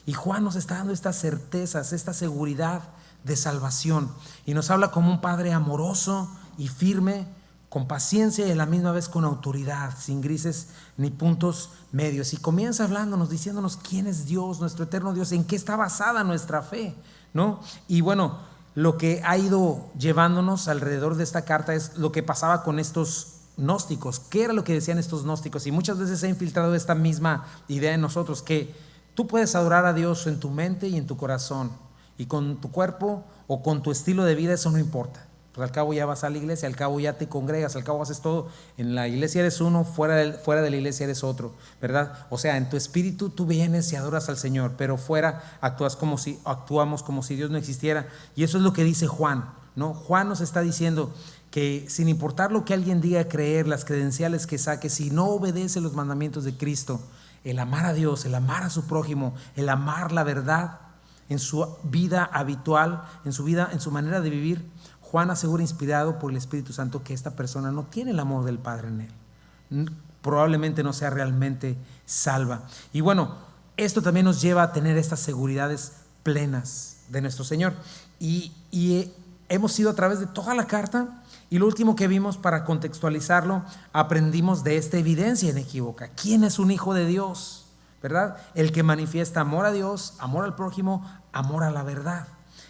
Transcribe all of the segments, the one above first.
Y Juan nos está dando estas certezas, esta seguridad de salvación, y nos habla como un padre amoroso y firme, con paciencia y a la misma vez con autoridad, sin grises ni puntos medios. Y comienza hablándonos, diciéndonos quién es Dios, nuestro eterno Dios, en qué está basada nuestra fe, ¿no? Y bueno, lo que ha ido llevándonos alrededor de esta carta es lo que pasaba con estos gnósticos. ¿Qué era lo que decían estos gnósticos? Y muchas veces se ha infiltrado esta misma idea en nosotros, que tú puedes adorar a Dios en tu mente y en tu corazón, y con tu cuerpo o con tu estilo de vida eso no importa. Pues al cabo ya vas a la iglesia, al cabo ya te congregas, al cabo haces todo. En la iglesia eres uno, fuera de la iglesia eres otro, ¿verdad? O sea, en tu espíritu tú vienes y adoras al Señor, pero fuera actuamos como si Dios no existiera. Y eso es lo que dice Juan, ¿no? Juan nos está diciendo que sin importar lo que alguien diga creer, las credenciales que saque, si no obedece los mandamientos de Cristo, el amar a Dios, el amar a su prójimo, el amar la verdad en su vida habitual, en su manera de vivir, Juan asegura, inspirado por el Espíritu Santo, que esta persona no tiene el amor del Padre en él. Probablemente no sea realmente salva. Y bueno, esto también nos lleva a tener estas seguridades plenas de nuestro Señor. Y hemos ido a través de toda la carta, y lo último que vimos, para contextualizarlo, aprendimos de esta evidencia inequívoca. ¿Quién es un hijo de Dios? ¿Verdad? El que manifiesta amor a Dios, amor al prójimo, amor a la verdad.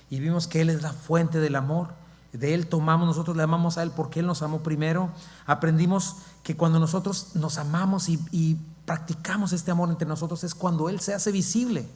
Y vimos que Él es la fuente del amor. De Él tomamos, nosotros le amamos a Él porque Él nos amó primero. Aprendimos que cuando nosotros nos amamos y practicamos este amor entre nosotros, es cuando Él se hace visible.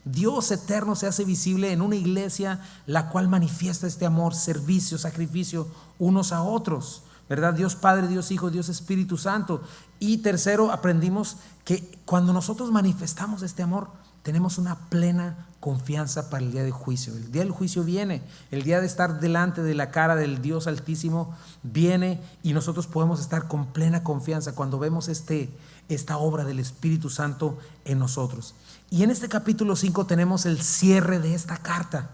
Dios eterno se hace visible en una iglesia, la cual manifiesta este amor, servicio, sacrificio unos a otros, ¿verdad? Dios Padre, Dios Hijo, Dios Espíritu Santo. Y tercero, aprendimos que cuando nosotros manifestamos este amor, tenemos una plena confianza para el día del juicio. El día del juicio viene, el día de estar delante de la cara del Dios Altísimo viene, y nosotros podemos estar con plena confianza cuando vemos esta obra del Espíritu Santo en nosotros. Y en este capítulo 5 tenemos el cierre de esta carta.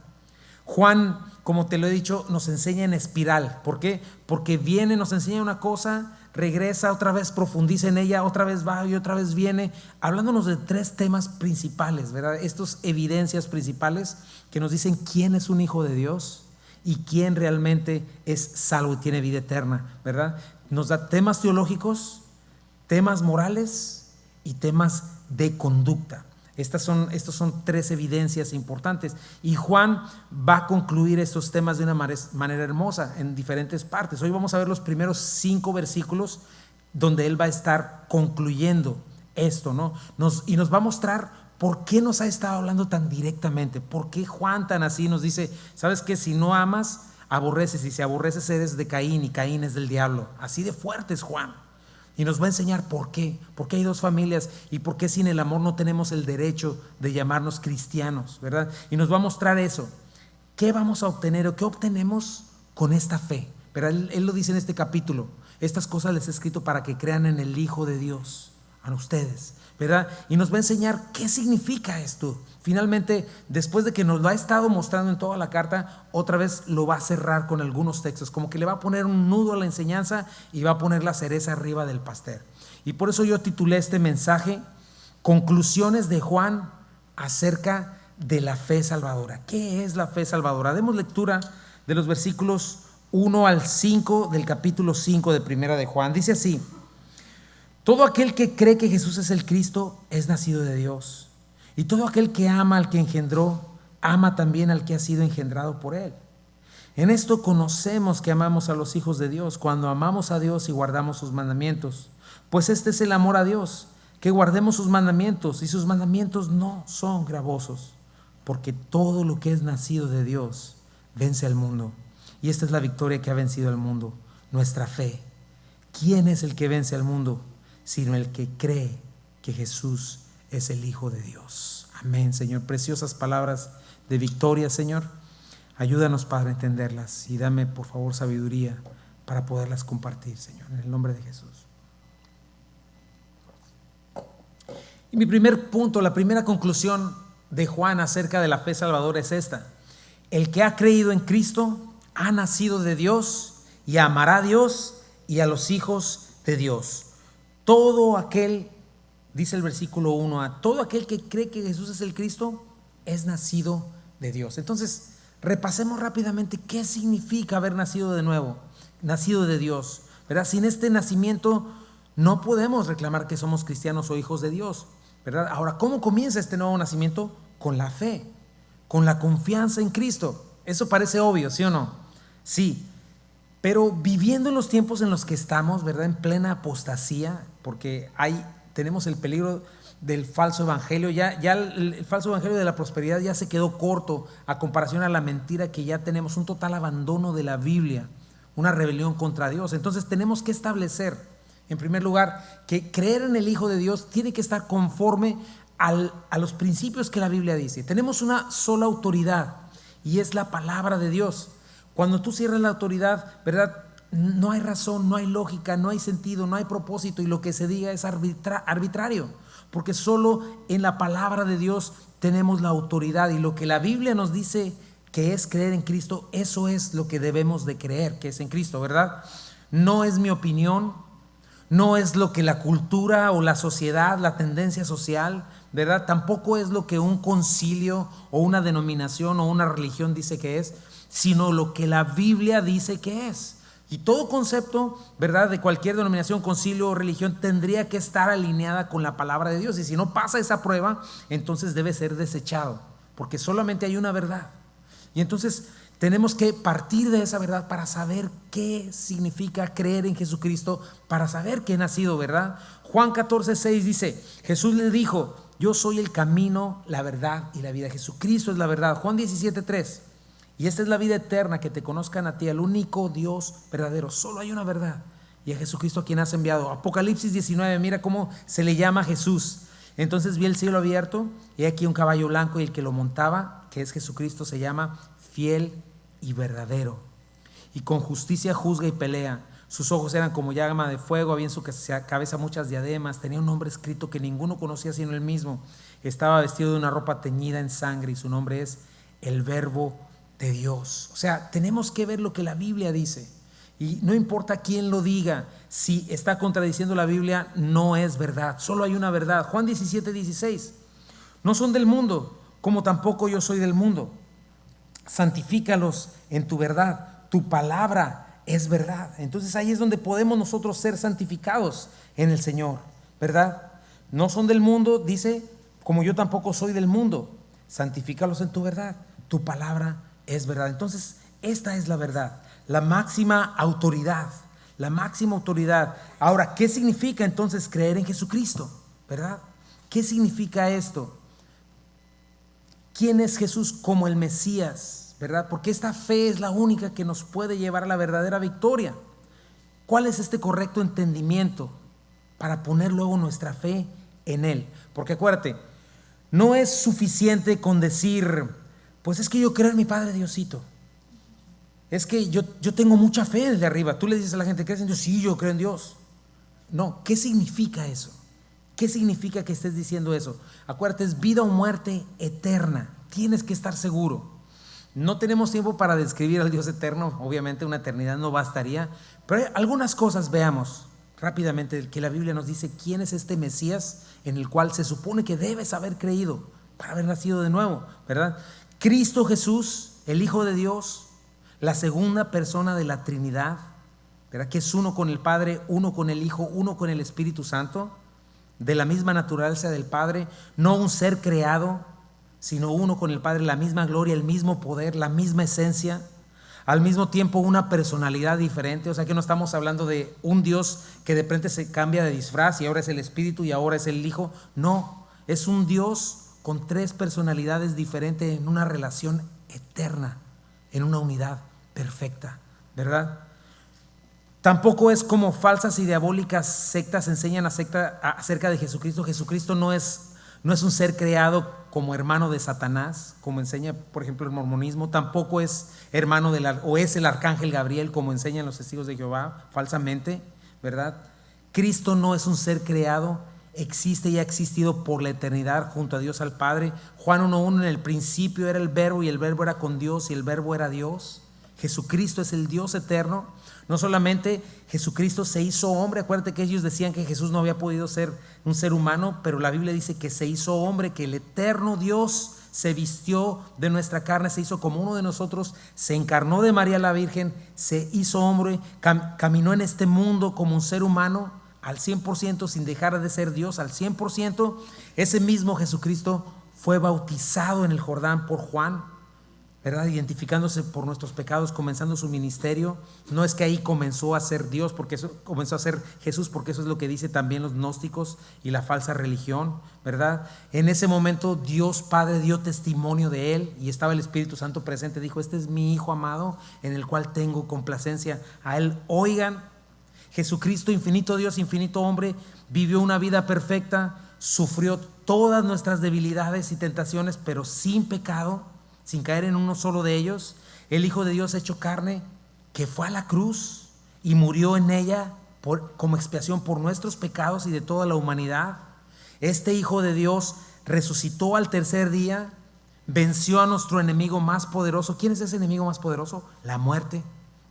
Juan, como te lo he dicho, nos enseña en espiral. ¿Por qué? Porque viene, nos enseña una cosa, regresa, otra vez profundiza en ella, otra vez va y otra vez viene, hablándonos de tres temas principales, ¿verdad? Estas evidencias principales que nos dicen quién es un hijo de Dios y quién realmente es salvo y tiene vida eterna, ¿verdad? Nos da temas teológicos, temas morales y temas de conducta. Estas son tres evidencias importantes, y Juan va a concluir estos temas de una manera hermosa en diferentes partes. Hoy vamos a ver los primeros 5 versículos donde él va a estar concluyendo esto, ¿no? Y nos va a mostrar por qué nos ha estado hablando tan directamente, por qué Juan tan así nos dice, ¿sabes qué? Si no amas, aborreces, y si aborreces eres de Caín, y Caín es del diablo. Así de fuerte es Juan. Y nos va a enseñar por qué hay dos familias, y por qué sin el amor no tenemos el derecho de llamarnos cristianos, ¿verdad? Y nos va a mostrar eso. ¿Qué vamos a obtener o qué obtenemos con esta fe? Pero él lo dice en este capítulo. Estas cosas les he escrito para que crean en el Hijo de Dios, a ustedes, ¿verdad? Y nos va a enseñar qué significa esto. Finalmente, después de que nos lo ha estado mostrando en toda la carta, otra vez lo va a cerrar con algunos textos, como que le va a poner un nudo a la enseñanza y va a poner la cereza arriba del pastel. Y por eso yo titulé este mensaje Conclusiones de Juan acerca de la fe salvadora. ¿Qué es la fe salvadora? Demos lectura de los versículos 1 al 5 del capítulo 5 de Primera de Juan. Dice así: todo aquel que cree que Jesús es el Cristo es nacido de Dios. Y todo aquel que ama al que engendró, ama también al que ha sido engendrado por él. En esto conocemos que amamos a los hijos de Dios, cuando amamos a Dios y guardamos sus mandamientos. Pues este es el amor a Dios, que guardemos sus mandamientos, y sus mandamientos no son gravosos, porque todo lo que es nacido de Dios vence al mundo. Y esta es la victoria que ha vencido al mundo, nuestra fe. ¿Quién es el que vence al mundo? Sino el que cree que Jesús es el Hijo de Dios. Amén, Señor. Preciosas palabras de victoria, Señor. Ayúdanos, Padre, a entenderlas, y dame, por favor, sabiduría para poderlas compartir, Señor, en el nombre de Jesús. Y mi primer punto, la primera conclusión de Juan acerca de la fe salvadora es esta: el que ha creído en Cristo ha nacido de Dios y amará a Dios y a los hijos de Dios. Todo aquel, dice el versículo 1, a todo aquel que cree que Jesús es el Cristo, es nacido de Dios. Entonces, repasemos rápidamente qué significa haber nacido de nuevo, nacido de Dios, ¿verdad? Sin este nacimiento no podemos reclamar que somos cristianos o hijos de Dios, ¿verdad? Ahora, ¿cómo comienza este nuevo nacimiento? Con la fe, con la confianza en Cristo. Eso parece obvio, ¿sí o no? Sí, pero viviendo en los tiempos en los que estamos, ¿verdad? En plena apostasía, porque tenemos el peligro del falso evangelio. Ya el falso evangelio de la prosperidad ya se quedó corto a comparación a la mentira que ya tenemos, un total abandono de la Biblia, una rebelión contra Dios. Entonces tenemos que establecer, en primer lugar, que creer en el Hijo de Dios tiene que estar conforme a los principios que la Biblia dice. Tenemos una sola autoridad y es la palabra de Dios. Cuando tú cierras la autoridad, ¿verdad?, no hay razón, no hay lógica, no hay sentido, no hay propósito, y lo que se diga es arbitrario, porque solo en la palabra de Dios tenemos la autoridad, y lo que la Biblia nos dice que es creer en Cristo, eso es lo que debemos de creer, que es en Cristo, ¿verdad? No es mi opinión, no es lo que la cultura o la sociedad, la tendencia social, ¿verdad? Tampoco es lo que un concilio o una denominación o una religión dice que es, sino lo que la Biblia dice que es. Y todo concepto, ¿verdad?, de cualquier denominación, concilio o religión tendría que estar alineada con la palabra de Dios, y si no pasa esa prueba, entonces debe ser desechado, porque solamente hay una verdad. Y entonces tenemos que partir de esa verdad para saber qué significa creer en Jesucristo, para saber que he nacido, ¿verdad? Juan 14:6 dice, Jesús le dijo, yo soy el camino, la verdad y la vida. Jesucristo es la verdad. Juan 17:3, y esta es la vida eterna, que te conozcan a ti, al único Dios verdadero. Solo hay una verdad, y a Jesucristo a quien has enviado. Apocalipsis 19, mira cómo se le llama a Jesús. Entonces vi el cielo abierto, y aquí un caballo blanco, y el que lo montaba, que es Jesucristo, se llama Fiel y Verdadero, y con justicia juzga y pelea. Sus ojos eran como llama de fuego, había en su cabeza muchas diademas, tenía un nombre escrito que ninguno conocía sino él mismo. Estaba vestido de una ropa teñida en sangre, y su nombre es el Verbo de Dios. O sea, tenemos que ver lo que la Biblia dice, y no importa quién lo diga, si está contradiciendo la Biblia, no es verdad, solo hay una verdad. Juan 17:16, no son del mundo, como tampoco yo soy del mundo. Santifícalos en tu verdad, tu palabra es verdad. Entonces ahí es donde podemos nosotros ser santificados en el Señor, ¿verdad? No son del mundo, dice, como yo tampoco soy del mundo. Santifícalos en tu verdad, tu palabra es verdad. Entonces esta es la verdad, la máxima autoridad, la máxima autoridad. Ahora, ¿qué significa entonces creer en Jesucristo? ¿Verdad? ¿Qué significa esto? ¿Quién es Jesús como el Mesías? ¿Verdad? Porque esta fe es la única que nos puede llevar a la verdadera victoria. ¿Cuál es este correcto entendimiento para poner luego nuestra fe en Él? Porque acuérdate, no es suficiente con decir, pues es que yo creo en mi Padre Diosito. Es que yo tengo mucha fe desde arriba. Tú le dices a la gente, ¿crees en Dios? Sí, yo creo en Dios. No, ¿qué significa eso? ¿Qué significa que estés diciendo eso? Acuérdate, es vida o muerte eterna. Tienes que estar seguro. No tenemos tiempo para describir al Dios eterno, obviamente una eternidad no bastaría, pero hay algunas cosas, veamos rápidamente, que la Biblia nos dice quién es este Mesías en el cual se supone que debes haber creído para haber nacido de nuevo, ¿verdad? Cristo Jesús, el Hijo de Dios, la segunda persona de la Trinidad, ¿verdad?, que es uno con el Padre, uno con el Hijo, uno con el Espíritu Santo, de la misma naturaleza del Padre, no un ser creado, sino uno con el Padre, la misma gloria, el mismo poder, la misma esencia, al mismo tiempo una personalidad diferente. O sea que no estamos hablando de un Dios que de repente se cambia de disfraz y ahora es el Espíritu y ahora es el Hijo. No, es un Dios con tres personalidades diferentes en una relación eterna, en una unidad perfecta, ¿verdad? Tampoco es como falsas y diabólicas sectas enseñan acerca de Jesucristo. Jesucristo no es un ser creado como hermano de Satanás, como enseña, por ejemplo, el mormonismo. Tampoco es hermano o es el arcángel Gabriel, como enseñan los testigos de Jehová, falsamente, ¿verdad? Cristo no es un ser creado, existe y ha existido por la eternidad junto a Dios al Padre. Juan 1:1, en el principio era el Verbo, y el Verbo era con Dios, y el Verbo era Dios. Jesucristo es el Dios eterno. No solamente Jesucristo se hizo hombre, acuérdate que ellos decían que Jesús no había podido ser un ser humano, pero la Biblia dice que se hizo hombre, que el eterno Dios se vistió de nuestra carne, se hizo como uno de nosotros, se encarnó de María la Virgen, se hizo hombre, caminó en este mundo como un ser humano al 100%, sin dejar de ser Dios al 100%. Ese mismo Jesucristo fue bautizado en el Jordán por Juan, ¿verdad? Identificándose por nuestros pecados, comenzando su ministerio. No es que ahí comenzó a ser Dios, porque eso comenzó a ser Jesús, porque eso es lo que dice también los gnósticos y la falsa religión, ¿verdad? En ese momento Dios Padre dio testimonio de él y estaba el Espíritu Santo presente. Dijo: este es mi Hijo amado, en el cual tengo complacencia. A él oigan. Jesucristo, infinito Dios, infinito hombre, vivió una vida perfecta, sufrió todas nuestras debilidades y tentaciones, pero sin pecado, sin caer en uno solo de ellos. El Hijo de Dios hecho carne, que fue a la cruz y murió en ella como expiación por nuestros pecados y de toda la humanidad. Este Hijo de Dios resucitó al tercer día, venció a nuestro enemigo más poderoso. ¿Quién es ese enemigo más poderoso? La muerte,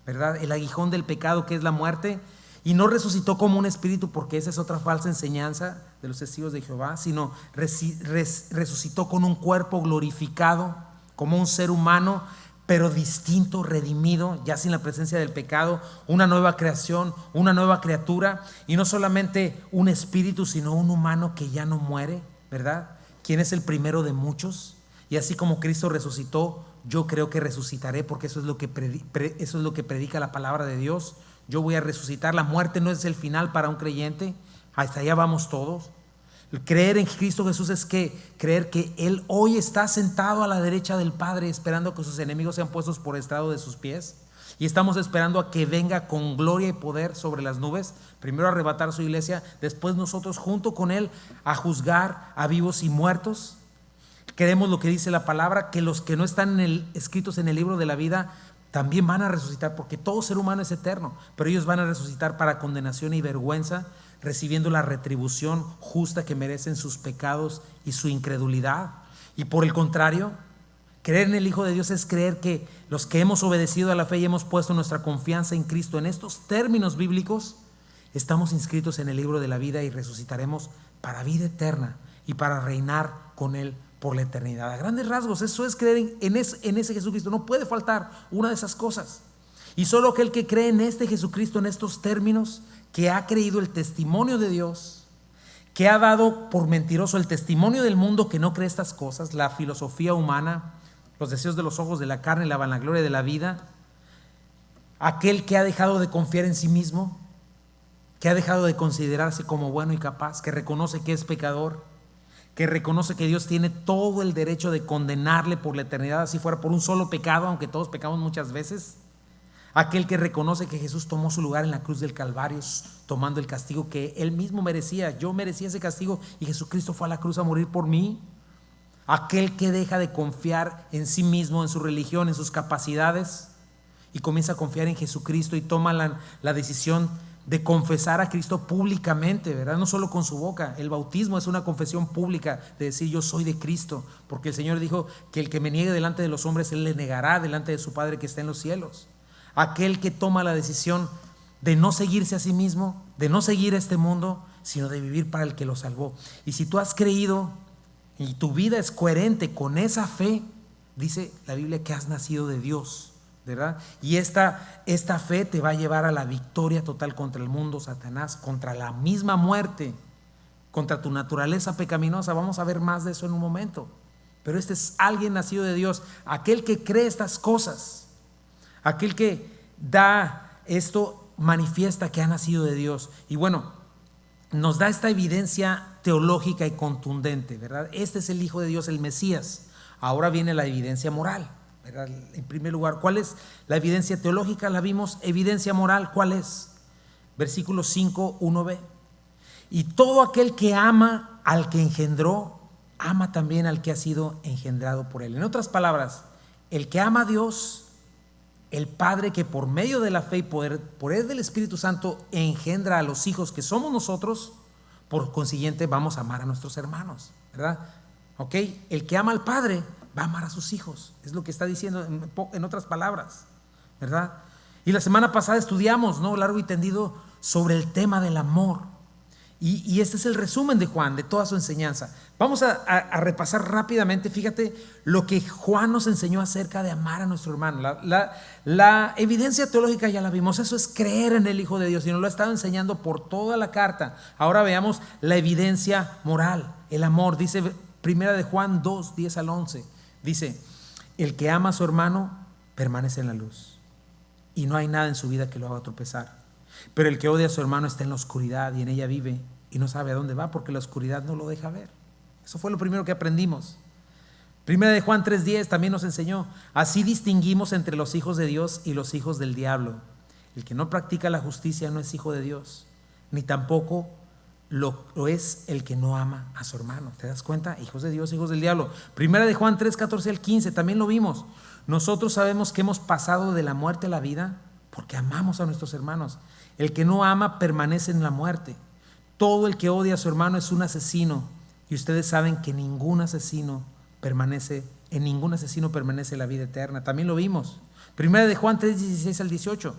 ¿verdad? El aguijón del pecado, que es la muerte. Y no resucitó como un espíritu, porque esa es otra falsa enseñanza de los testigos de Jehová, sino resucitó con un cuerpo glorificado, como un ser humano, pero distinto, redimido, ya sin la presencia del pecado, una nueva creación, una nueva criatura, y no solamente un espíritu, sino un humano que ya no muere, ¿verdad? Quien es el primero de muchos. Y así como Cristo resucitó, yo creo que resucitaré, porque eso es lo que predica la palabra de Dios. Yo voy a resucitar. La muerte no es el final para un creyente. Hasta allá vamos todos. Creer en Cristo Jesús es creer que Él hoy está sentado a la derecha del Padre, esperando que sus enemigos sean puestos por estrado de sus pies. Y estamos esperando a que venga con gloria y poder sobre las nubes, primero a arrebatar su iglesia, después nosotros junto con Él a juzgar a vivos y muertos. Creemos lo que dice la palabra, que los que no están escritos en el libro de la vida también van a resucitar, porque todo ser humano es eterno, pero ellos van a resucitar para condenación y vergüenza, recibiendo la retribución justa que merecen sus pecados y su incredulidad. Y por el contrario, creer en el Hijo de Dios es creer que los que hemos obedecido a la fe y hemos puesto nuestra confianza en Cristo, en estos términos bíblicos, estamos inscritos en el libro de la vida y resucitaremos para vida eterna y para reinar con Él por la eternidad. A grandes rasgos, eso es creer en ese Jesucristo. No puede faltar una de esas cosas. Y solo aquel que cree en este Jesucristo, en estos términos, que ha creído el testimonio de Dios, que ha dado por mentiroso el testimonio del mundo que no cree estas cosas, la filosofía humana, los deseos de los ojos de la carne, la vanagloria de la vida, aquel que ha dejado de confiar en sí mismo, que ha dejado de considerarse como bueno y capaz, que reconoce que es pecador, que reconoce que Dios tiene todo el derecho de condenarle por la eternidad, así fuera por un solo pecado, aunque todos pecamos muchas veces. Aquel que reconoce que Jesús tomó su lugar en la cruz del Calvario, tomando el castigo que Él mismo merecía. Yo merecía ese castigo y Jesucristo fue a la cruz a morir por mí. Aquel que deja de confiar en sí mismo, en su religión, en sus capacidades, y comienza a confiar en Jesucristo y toma la decisión de confesar a Cristo públicamente, ¿verdad? No solo con su boca. El bautismo es una confesión pública de decir: yo soy de Cristo, porque el Señor dijo que el que me niegue delante de los hombres, Él le negará delante de su Padre que está en los cielos. Aquel que toma la decisión de no seguirse a sí mismo, de no seguir este mundo, sino de vivir para el que lo salvó. Y si tú has creído y tu vida es coherente con esa fe, dice la Biblia que has nacido de Dios, ¿verdad? Y esta fe te va a llevar a la victoria total contra el mundo, Satanás, contra la misma muerte, contra tu naturaleza pecaminosa. Vamos a ver más de eso en un momento. Pero este es alguien nacido de Dios, aquel que cree estas cosas, aquel que da esto, manifiesta que ha nacido de Dios. Y bueno, nos da esta evidencia teológica y contundente, ¿verdad? Este es el Hijo de Dios, el Mesías. Ahora viene la evidencia moral, ¿verdad? En primer lugar, ¿cuál es la evidencia teológica? La vimos. Evidencia moral, ¿cuál es? Versículo 5, 1b. Y todo aquel que ama al que engendró, ama también al que ha sido engendrado por él. En otras palabras, el que ama a Dios, el Padre que por medio de la fe y poder del Espíritu Santo engendra a los hijos que somos nosotros, por consiguiente vamos a amar a nuestros hermanos, ¿verdad? ¿Ok? El que ama al Padre va a amar a sus hijos, es lo que está diciendo en otras palabras, ¿verdad? Y la semana pasada estudiamos, ¿no?, largo y tendido sobre el tema del amor. Y este es el resumen de Juan, de toda su enseñanza. Vamos a repasar rápidamente, fíjate, lo que Juan nos enseñó acerca de amar a nuestro hermano. La evidencia teológica ya la vimos, eso es creer en el Hijo de Dios, y nos lo ha estado enseñando por toda la carta. Ahora veamos la evidencia moral, el amor. Dice primera de Juan 2, 10 al 11, dice: el que ama a su hermano permanece en la luz, y no hay nada en su vida que lo haga tropezar. Pero el que odia a su hermano está en la oscuridad y en ella vive y no sabe a dónde va, porque la oscuridad no lo deja ver. Eso fue lo primero que aprendimos. Primera de Juan 3:10 también nos enseñó: así distinguimos entre los hijos de Dios y los hijos del diablo. El que no practica la justicia no es hijo de Dios, ni tampoco lo es el que no ama a su hermano. ¿Te das cuenta? Hijos de Dios, hijos del diablo. Primera de Juan 3:14 al 15 también lo vimos. Nosotros sabemos que hemos pasado de la muerte a la vida porque amamos a nuestros hermanos. El que no ama permanece en la muerte. Todo el que odia a su hermano es un asesino, y ustedes saben que en ningún asesino permanece la vida eterna. También lo vimos. Primera de Juan 3:16 al 18.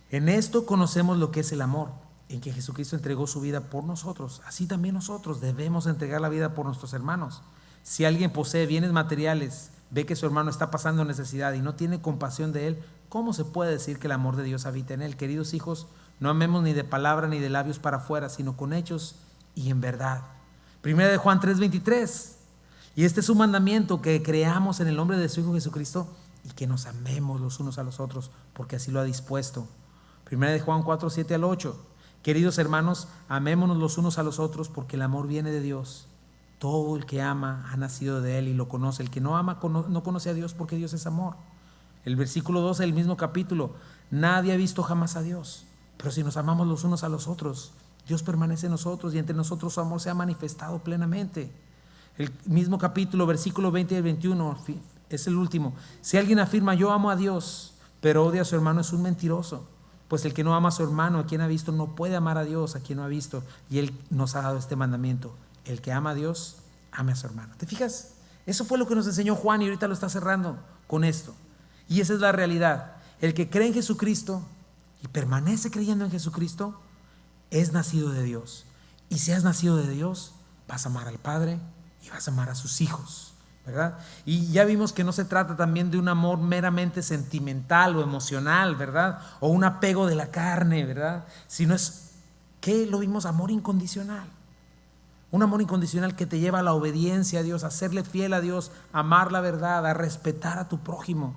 En esto conocemos lo que es el amor, en que Jesucristo entregó su vida por nosotros. Así también nosotros debemos entregar la vida por nuestros hermanos. Si alguien posee bienes materiales, ve que su hermano está pasando necesidad y no tiene compasión de él, ¿cómo se puede decir que el amor de Dios habita en él? Queridos hijos, no amemos ni de palabra ni de labios para afuera, sino con hechos y en verdad. Primera de Juan 3:23. Y este es un mandamiento, que creamos en el nombre de su Hijo Jesucristo y que nos amemos los unos a los otros, porque así lo ha dispuesto. Primera de Juan 4:7 al 8. Queridos hermanos, amémonos los unos a los otros, porque el amor viene de Dios. Todo el que ama ha nacido de él y lo conoce. El que no ama no conoce a Dios, porque Dios es amor. El versículo 12 del mismo capítulo: nadie ha visto jamás a Dios, pero si nos amamos los unos a los otros, Dios permanece en nosotros y entre nosotros su amor se ha manifestado plenamente. El mismo capítulo, versículo 20 y 21, es el último: si alguien afirma yo amo a Dios, pero odia a su hermano, es un mentiroso. Pues el que no ama a su hermano, a quien ha visto, no puede amar a Dios, a quien no ha visto. Y él nos ha dado este mandamiento: el que ama a Dios, ame a su hermano. ¿Te fijas? Eso fue lo que nos enseñó Juan, y ahorita lo está cerrando con esto. Y esa es la realidad. El que cree en Jesucristo y permanece creyendo en Jesucristo es nacido de Dios. Y si has nacido de Dios, vas a amar al Padre y vas a amar a sus hijos, ¿verdad? Y ya vimos que no se trata también de un amor meramente sentimental o emocional, ¿verdad? O un apego de la carne, ¿verdad? Sino es, ¿qué lo vimos? Amor incondicional. Un amor incondicional que te lleva a la obediencia a Dios, a serle fiel a Dios, a amar la verdad, a respetar a tu prójimo.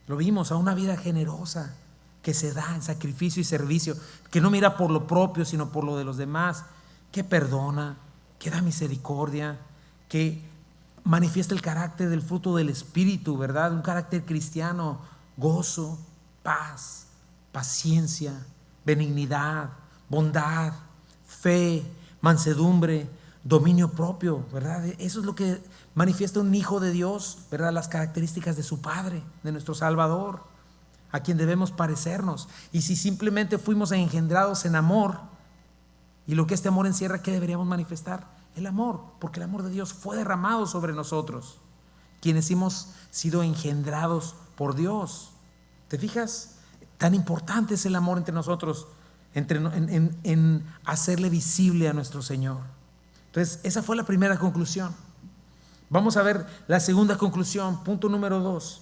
Lo vimos, a una vida generosa que se da en sacrificio y servicio, que no mira por lo propio, sino por lo de los demás, que perdona, que da misericordia, que manifiesta el carácter del fruto del Espíritu, ¿verdad? Un carácter cristiano: gozo, paz, paciencia, benignidad, bondad, fe, mansedumbre, dominio propio, ¿verdad? Eso es lo que manifiesta un hijo de Dios, ¿verdad? Las características de su Padre, de nuestro Salvador, a quien debemos parecernos. Y si simplemente fuimos engendrados en amor, y lo que este amor encierra, ¿qué deberíamos manifestar? El amor, porque el amor de Dios fue derramado sobre nosotros, quienes hemos sido engendrados por Dios. ¿Te fijas? Tan importante es el amor entre nosotros, en hacerle visible a nuestro Señor. Entonces, esa fue la primera conclusión. Vamos a ver la segunda conclusión, punto número 2.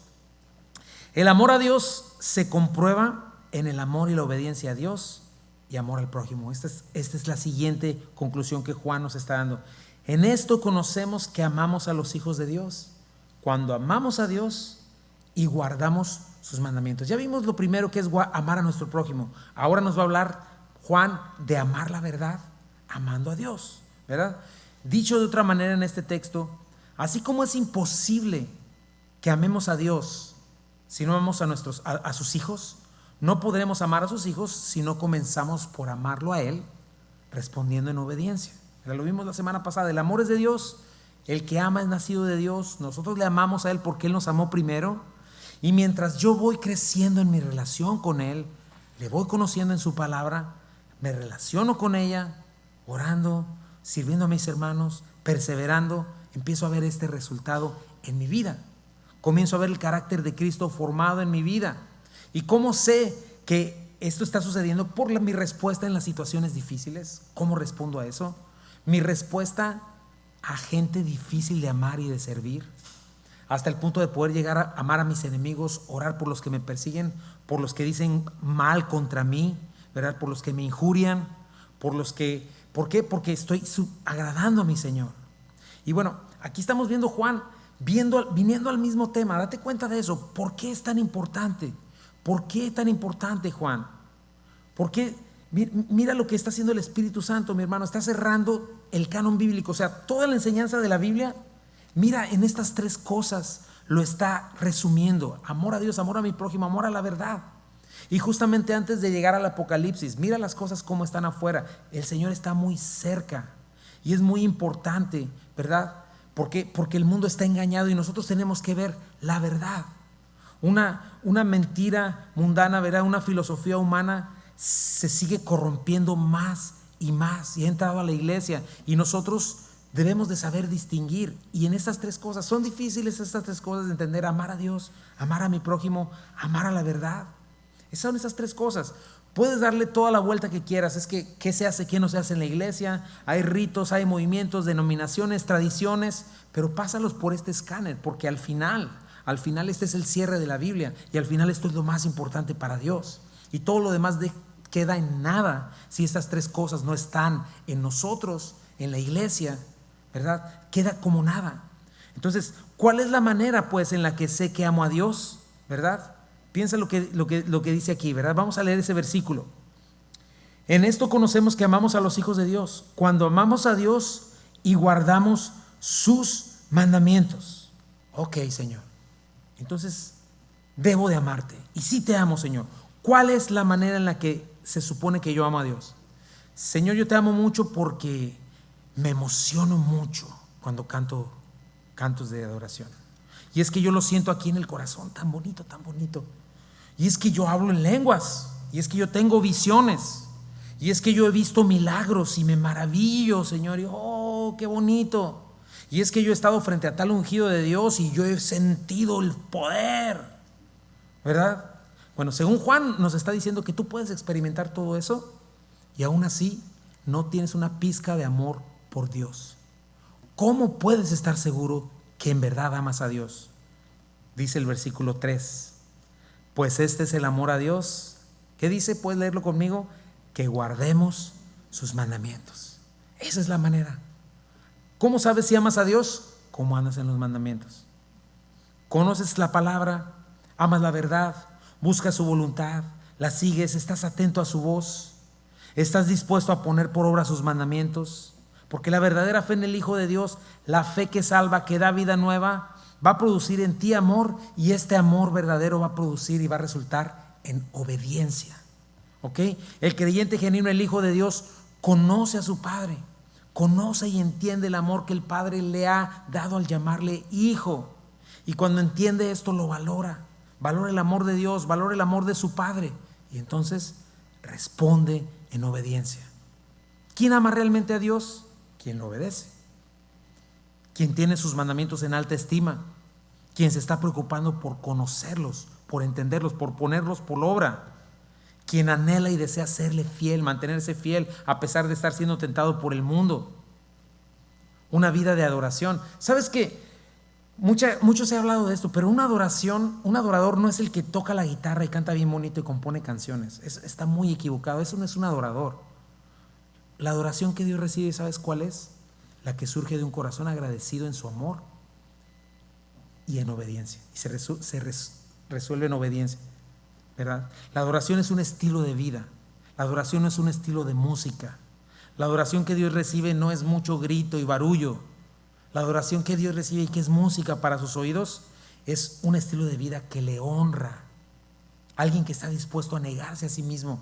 El amor a Dios se comprueba en el amor y la obediencia a Dios y amor al prójimo. Esta es la siguiente conclusión que Juan nos está dando. En esto conocemos que amamos a los hijos de Dios, cuando amamos a Dios y guardamos sus mandamientos. Ya vimos lo primero, que es amar a nuestro prójimo. Ahora nos va a hablar Juan de amar la verdad, amando a Dios, ¿verdad? Dicho de otra manera en este texto, así como es imposible que amemos a Dios si no amamos a sus hijos, no podremos amar a sus hijos si no comenzamos por amarlo a Él, respondiendo en obediencia. Lo vimos la semana pasada: el amor es de Dios, el que ama es nacido de Dios. Nosotros le amamos a Él porque Él nos amó primero, y mientras yo voy creciendo en mi relación con Él, le voy conociendo en su palabra, me relaciono con ella, orando, sirviendo a mis hermanos, perseverando, empiezo a ver este resultado en mi vida. Comienzo a ver el carácter de Cristo formado en mi vida. ¿Y cómo sé que esto está sucediendo por mi respuesta en las situaciones difíciles. ¿Cómo respondo a eso? Mi respuesta a gente difícil de amar y de servir, hasta el punto de poder llegar a amar a mis enemigos, orar por los que me persiguen, por los que dicen mal contra mí, ¿verdad? Por los que me injurian, por los que... ¿Por qué? Porque estoy agradando a mi Señor. Y bueno, aquí estamos viendo Juan, viniendo al mismo tema. Date cuenta de eso. ¿Por qué es tan importante? ¿Por qué tan importante, Juan? ¿Por qué? Mira lo que está haciendo el Espíritu Santo, mi hermano. Está cerrando el canon bíblico. O sea, toda la enseñanza de la Biblia, mira, en estas tres cosas lo está resumiendo. Amor a Dios, amor a mi prójimo, amor a la verdad. Y justamente antes de llegar al Apocalipsis, mira las cosas como están afuera. El Señor está muy cerca. Y es muy importante, ¿verdad? Porque el mundo está engañado y nosotros tenemos que ver la verdad. Una mentira mundana, ¿verdad? Una filosofía humana se sigue corrompiendo más y más y ha entrado a la iglesia, y nosotros debemos de saber distinguir. Y en estas tres cosas, son difíciles estas tres cosas de entender: amar a Dios, amar a mi prójimo, amar a la verdad. Esas son esas tres cosas. Puedes darle toda la vuelta que quieras. Es que qué se hace, qué no se hace en la iglesia. Hay ritos, hay movimientos, denominaciones, tradiciones, pero pásalos por este escáner, porque al final este es el cierre de la Biblia, y al final esto es lo más importante para Dios, y todo lo demás queda en nada si estas tres cosas no están en nosotros, en la iglesia, ¿verdad? Queda como nada. Entonces, ¿cuál es la manera pues en la que sé que amo a Dios? ¿Verdad? Piensa lo que dice aquí, ¿verdad? Vamos a leer ese versículo. En esto conocemos que amamos a los hijos de Dios, cuando amamos a Dios y guardamos sus mandamientos. Ok, Señor, entonces debo de amarte, y sí te amo, Señor. ¿Cuál es la manera en la que se supone que yo amo a Dios? Señor, yo te amo mucho porque me emociono mucho cuando canto cantos de adoración. Y es que yo lo siento aquí en el corazón, tan bonito, tan bonito. Y es que yo hablo en lenguas, y es que yo tengo visiones, y es que yo he visto milagros y me maravillo, Señor, y oh, qué bonito. Y es que yo he estado frente a tal ungido de Dios y yo he sentido el poder, ¿verdad? Bueno, según Juan nos está diciendo que tú puedes experimentar todo eso y aún así no tienes una pizca de amor por Dios. ¿Cómo puedes estar seguro que en verdad amas a Dios? Dice el versículo 3, pues este es el amor a Dios. ¿Qué dice? ¿Puedes leerlo conmigo? Que guardemos sus mandamientos. Esa es la manera. ¿Cómo sabes si amas a Dios? ¿Cómo andas en los mandamientos? ¿Conoces la palabra? ¿Amas la verdad? ¿Buscas su voluntad? ¿La sigues? ¿Estás atento a su voz? ¿Estás dispuesto a poner por obra sus mandamientos? Porque la verdadera fe en el Hijo de Dios, la fe que salva, que da vida nueva, va a producir en ti amor, y este amor verdadero va a producir y va a resultar en obediencia. ¿Ok? El creyente genuino, el Hijo de Dios, conoce a su Padre, conoce y entiende el amor que el Padre le ha dado al llamarle hijo. Y cuando entiende esto, lo valora el amor de Dios, valora el amor de su Padre, y entonces responde en obediencia. ¿Quién ama realmente a Dios? Quien lo obedece, quien tiene sus mandamientos en alta estima, quien se está preocupando por conocerlos, por entenderlos, por ponerlos por obra, quien anhela y desea serle fiel, mantenerse fiel a pesar de estar siendo tentado por el mundo. Una vida de adoración. ¿Sabes qué? Mucho se ha hablado de esto, pero un adorador no es el que toca la guitarra y canta bien bonito y compone canciones. Está muy equivocado. Eso no es un adorador. La adoración que Dios recibe, ¿sabes cuál es? La que surge de un corazón agradecido en su amor y en obediencia. Y se resuelve en obediencia, ¿verdad? La adoración es un estilo de vida. La adoración no es un estilo de música. La adoración que Dios recibe no es mucho grito y barullo. La adoración que Dios recibe y que es música para sus oídos es un estilo de vida que le honra. Alguien que está dispuesto a negarse a sí mismo.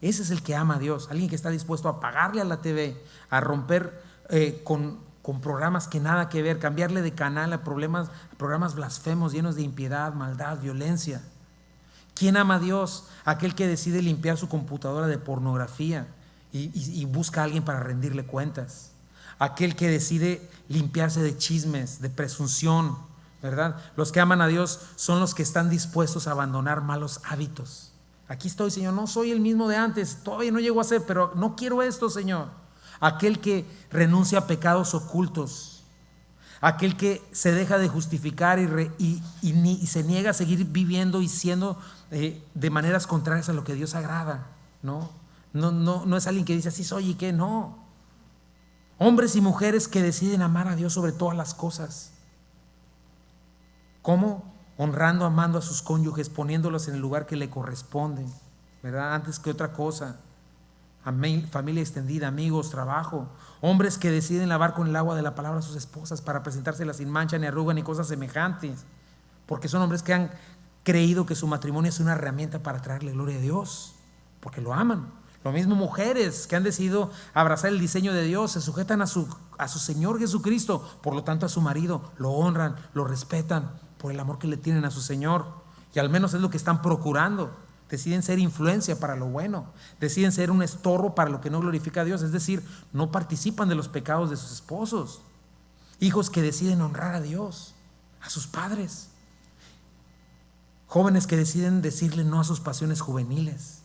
Ese es el que ama a Dios. Alguien que está dispuesto a pagarle a la TV, a romper con programas que nada que ver, cambiarle de canal a programas blasfemos llenos de impiedad, maldad, violencia. ¿Quién ama a Dios? Aquel que decide limpiar su computadora de pornografía y busca a alguien para rendirle cuentas. Aquel que decide limpiarse de chismes, de presunción, ¿verdad? Los que aman a Dios son los que están dispuestos a abandonar malos hábitos, Aquí estoy, Señor, no soy el mismo de antes, todavía no llego a ser, pero no quiero esto, Señor. Aquel que renuncia a pecados ocultos, aquel que se deja de justificar y se niega a seguir viviendo y siendo de maneras contrarias a lo que Dios agrada, ¿no? No es alguien que dice así soy y que no. Hombres y mujeres que deciden amar a Dios sobre todas las cosas. ¿Cómo? Honrando, amando a sus cónyuges, poniéndolos en el lugar que le corresponde, ¿verdad? Antes que otra cosa. Familia extendida, amigos, trabajo. Hombres que deciden lavar con el agua de la palabra a sus esposas para presentárselas sin mancha, ni arruga, ni cosas semejantes. Porque son hombres que han creído que su matrimonio es una herramienta para traerle gloria a Dios, porque lo aman. Lo mismo mujeres que han decidido abrazar el diseño de Dios, se sujetan a su Señor Jesucristo, por lo tanto a su marido, lo honran, lo respetan por el amor que le tienen a su Señor, y al menos es lo que están procurando. Deciden ser influencia para lo bueno, deciden ser un estorbo para lo que no glorifica a Dios, es decir, no participan de los pecados de sus esposos. Hijos que deciden honrar a Dios, a sus padres. Jóvenes que deciden decirle no a sus pasiones juveniles,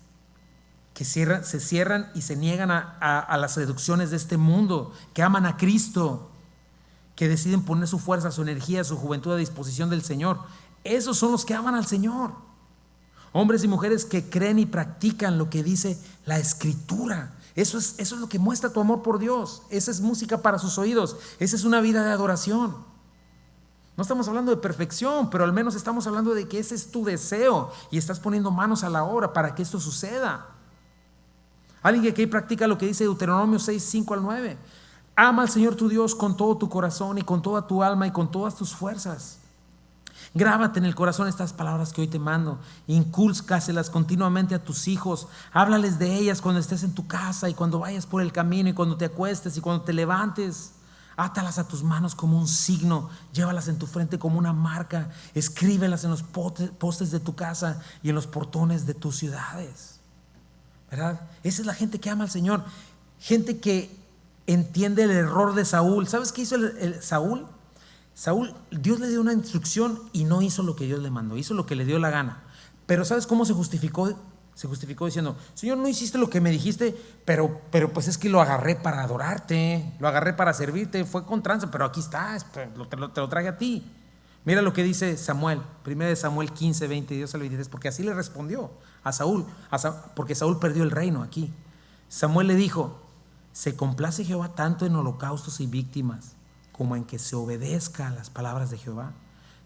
que se cierran y se niegan a las seducciones de este mundo, que aman a Cristo, que deciden poner su fuerza, su energía, su juventud a disposición del Señor. Esos son los que aman al Señor. Hombres y mujeres que creen y practican lo que dice la Escritura. Eso es lo que muestra tu amor por Dios. Esa es música para sus oídos. Esa es una vida de adoración. No estamos hablando de perfección, pero al menos estamos hablando de que ese es tu deseo y estás poniendo manos a la obra para que esto suceda. Alguien que practica lo que dice Deuteronomio 6, 5 al 9. Ama al Señor tu Dios con todo tu corazón y con toda tu alma y con todas tus fuerzas. Grábate en el corazón estas palabras que hoy te mando, incúlcaselas continuamente a tus hijos, háblales de ellas cuando estés en tu casa y cuando vayas por el camino y cuando te acuestes y cuando te levantes. Átalas a tus manos como un signo, llévalas en tu frente como una marca, escríbelas en los postes de tu casa y en los portones de tus ciudades, ¿verdad? Esa es la gente que ama al Señor, gente que entiende el error de Saúl. ¿Sabes qué hizo Saúl? Saúl, Dios le dio una instrucción y no hizo lo que Dios le mandó, hizo lo que le dio la gana. Pero ¿sabes cómo se justificó? Se justificó diciendo: Señor, no hiciste lo que me dijiste, pero pues es que lo agarré para adorarte, lo agarré para servirte, fue con tranza, pero aquí está, te lo traje a ti. Mira lo que dice Samuel, 1 Samuel 15, 22 al 23, porque así le respondió a Saúl, porque Saúl perdió el reino aquí. Samuel le dijo: ¿se complace Jehová tanto en holocaustos y víctimas como en que se obedezca a las palabras de Jehová?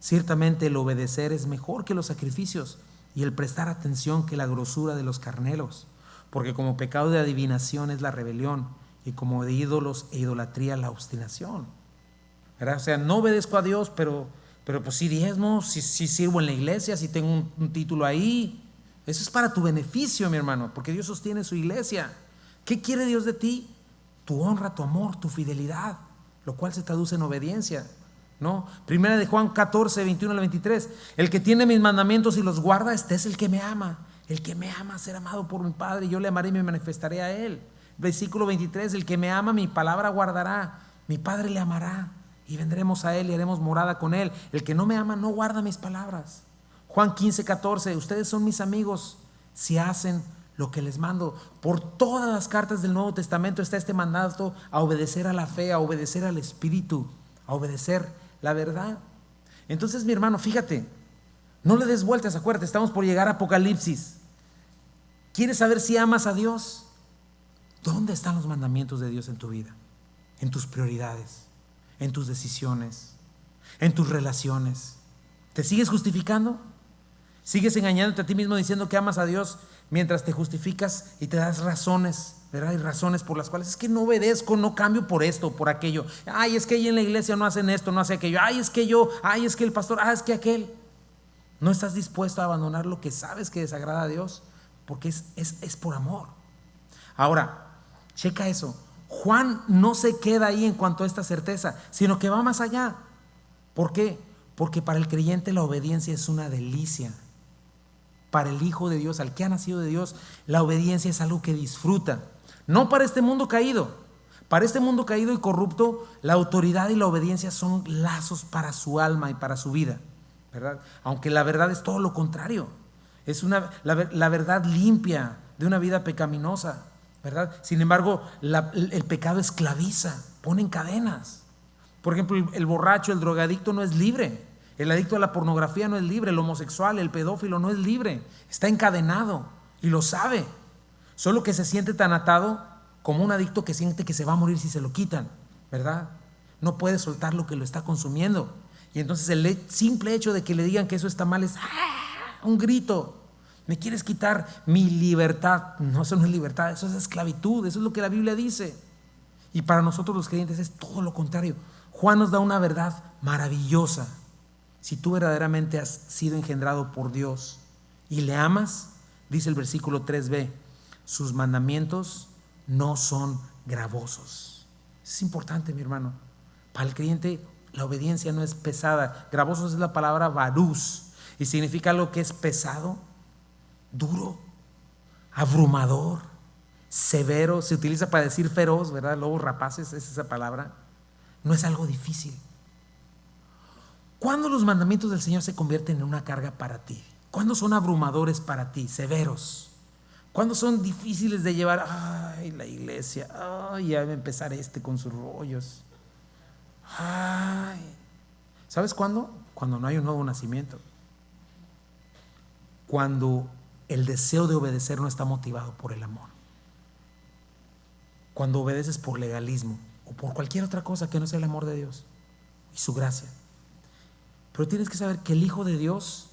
Ciertamente el obedecer es mejor que los sacrificios, y el prestar atención que la grosura de los carneros, porque como pecado de adivinación es la rebelión, y como de ídolos e idolatría la obstinación, ¿verdad? O sea, no obedezco a Dios, pero pues sí diezmo, sí sirvo en la iglesia, sí tengo un título ahí. Eso es para tu beneficio, mi hermano, porque Dios sostiene su iglesia. ¿Qué quiere Dios de ti? Tu honra, tu amor, tu fidelidad, lo cual se traduce en obediencia, ¿no? Primera de Juan 14, 21 al 23. El que tiene mis mandamientos y los guarda, este es el que me ama. El que me ama será amado por mi Padre, y yo le amaré y me manifestaré a él. Versículo 23. El que me ama, mi palabra guardará, mi Padre le amará, y vendremos a él y haremos morada con él. El que no me ama no guarda mis palabras. Juan 15, 14. Ustedes son mis amigos si hacen lo que les mando. Por todas las cartas del Nuevo Testamento está este mandato a obedecer a la fe, a obedecer al Espíritu, a obedecer la verdad. Entonces, mi hermano, fíjate, no le des vueltas, acuérdate, estamos por llegar a Apocalipsis. ¿Quieres saber si amas a Dios? ¿Dónde están los mandamientos de Dios en tu vida? En tus prioridades, en tus decisiones, en tus relaciones. ¿Te sigues justificando? ¿Sigues engañándote a ti mismo diciendo que amas a Dios mientras te justificas y te das razones, ¿verdad? Hay razones por las cuales es que no obedezco, no cambio por esto, por aquello. Ay, es que ahí en la iglesia no hacen esto, no hacen aquello. Ay, es que yo, ay, es que el pastor, es que aquel. No estás dispuesto a abandonar lo que sabes que desagrada a Dios, porque es por amor. Ahora, checa eso. Juan no se queda ahí en cuanto a esta certeza, sino que va más allá. ¿Por qué? Porque para el creyente la obediencia es una delicia. Para el Hijo de Dios, al que ha nacido de Dios, la obediencia es algo que disfruta. No para este mundo caído. Para este mundo caído y corrupto, la autoridad y la obediencia son lazos para su alma y para su vida, ¿verdad? Aunque la verdad es todo lo contrario. Es la verdad limpia de una vida pecaminosa, ¿verdad? Sin embargo, el pecado esclaviza, pone en cadenas. Por ejemplo, el borracho, el drogadicto no es libre. El adicto a la pornografía no es libre. El homosexual, el pedófilo no es libre. Está encadenado y lo sabe. Solo que se siente tan atado como un adicto que siente que se va a morir si se lo quitan, ¿verdad? No puede soltar lo que lo está consumiendo. Y entonces el simple hecho de que le digan que eso está mal es un grito. ¿Me quieres quitar mi libertad? No, eso no es libertad, eso es esclavitud. Eso es lo que la Biblia dice. Y para nosotros los creyentes es todo lo contrario. Juan nos da una verdad maravillosa. Si tú verdaderamente has sido engendrado por Dios y le amas, dice el versículo 3b, sus mandamientos no son gravosos. Es importante, mi hermano. Para el creyente la obediencia no es pesada. Gravosos es la palabra varus y significa algo que es pesado, duro, abrumador, severo. Se utiliza para decir feroz, ¿verdad? Lobos rapaces es esa palabra. No es algo difícil. ¿Cuándo los mandamientos del Señor se convierten en una carga para ti? ¿Cuándo son abrumadores para ti, severos? ¿Cuándo son difíciles de llevar? Ay, la iglesia, ay, ya va a empezar con sus rollos. Ay. ¿Sabes cuándo? Cuando no hay un nuevo nacimiento. Cuando el deseo de obedecer no está motivado por el amor. Cuando obedeces por legalismo o por cualquier otra cosa que no sea el amor de Dios y su gracia. Pero tienes que saber que el Hijo de Dios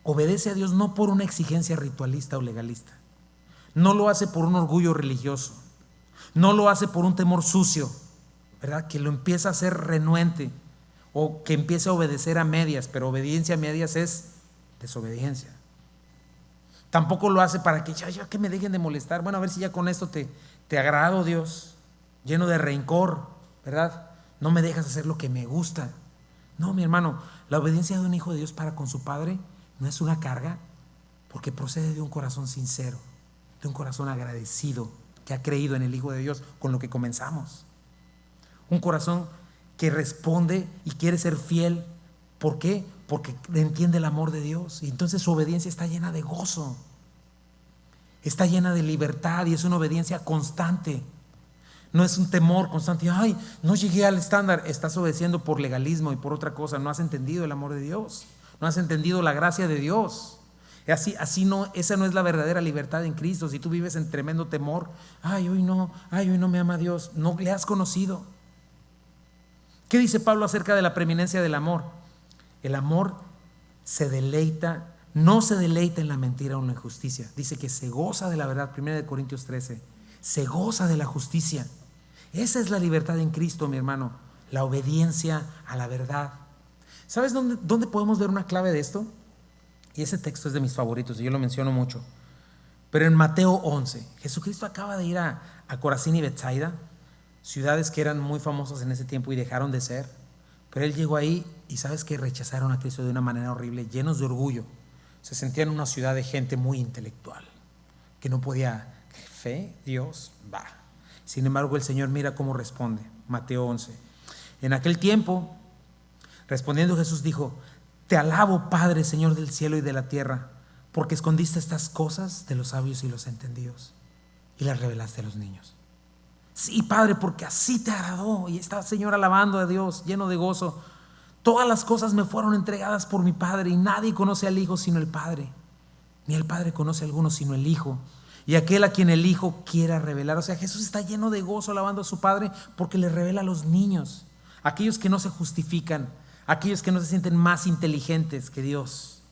obedece a Dios no por una exigencia ritualista o legalista. No lo hace por un orgullo religioso. No lo hace por un temor sucio, ¿verdad? Que lo empieza a hacer renuente o que empiece a obedecer a medias, pero obediencia a medias es desobediencia. Tampoco lo hace para que ya que me dejen de molestar. Bueno, a ver si ya con esto te agrado, Dios, lleno de rencor, ¿verdad? No me dejas hacer lo que me gusta. No, mi hermano, la obediencia de un hijo de Dios para con su padre no es una carga, porque procede de un corazón sincero, de un corazón agradecido, que ha creído en el Hijo de Dios con lo que comenzamos. Un corazón que responde y quiere ser fiel. ¿Por qué? Porque entiende el amor de Dios y entonces su obediencia está llena de gozo, está llena de libertad y es una obediencia constante. No es un temor constante. Ay, no llegué al estándar. Estás obedeciendo por legalismo y por otra cosa. No has entendido el amor de Dios. No has entendido la gracia de Dios. Así no, esa no es la verdadera libertad en Cristo. Si tú vives en tremendo temor, hoy no me ama Dios. No le has conocido. ¿Qué dice Pablo acerca de la preeminencia del amor? El amor no se deleita en la mentira o en la injusticia. Dice que se goza de la verdad. 1 Corintios 13. Se goza de la justicia. Esa es la libertad en Cristo, mi hermano. La obediencia a la verdad. ¿Sabes dónde podemos ver una clave de esto? Y ese texto es de mis favoritos y yo lo menciono mucho. Pero en Mateo 11, Jesucristo acaba de ir a Corazín y Betsaida, ciudades que eran muy famosas en ese tiempo y dejaron de ser. Pero él llegó ahí y sabes que rechazaron a Cristo de una manera horrible, llenos de orgullo. Se sentían una ciudad de gente muy intelectual, que no podía, fe, Dios, va. Sin embargo, el Señor mira cómo responde. Mateo 11. En aquel tiempo, respondiendo Jesús dijo: Te alabo, Padre, Señor del cielo y de la tierra, porque escondiste estas cosas de los sabios y los entendidos y las revelaste a los niños. Sí, Padre, porque así te agradó. Y está el Señor alabando a Dios, lleno de gozo. Todas las cosas me fueron entregadas por mi Padre y nadie conoce al Hijo sino el Padre, ni el Padre conoce a alguno sino el Hijo, y aquel a quien el Hijo quiera revelar. O sea, Jesús está lleno de gozo alabando a su Padre porque le revela a los niños, aquellos que no se justifican, aquellos que no se sienten más inteligentes que Dios,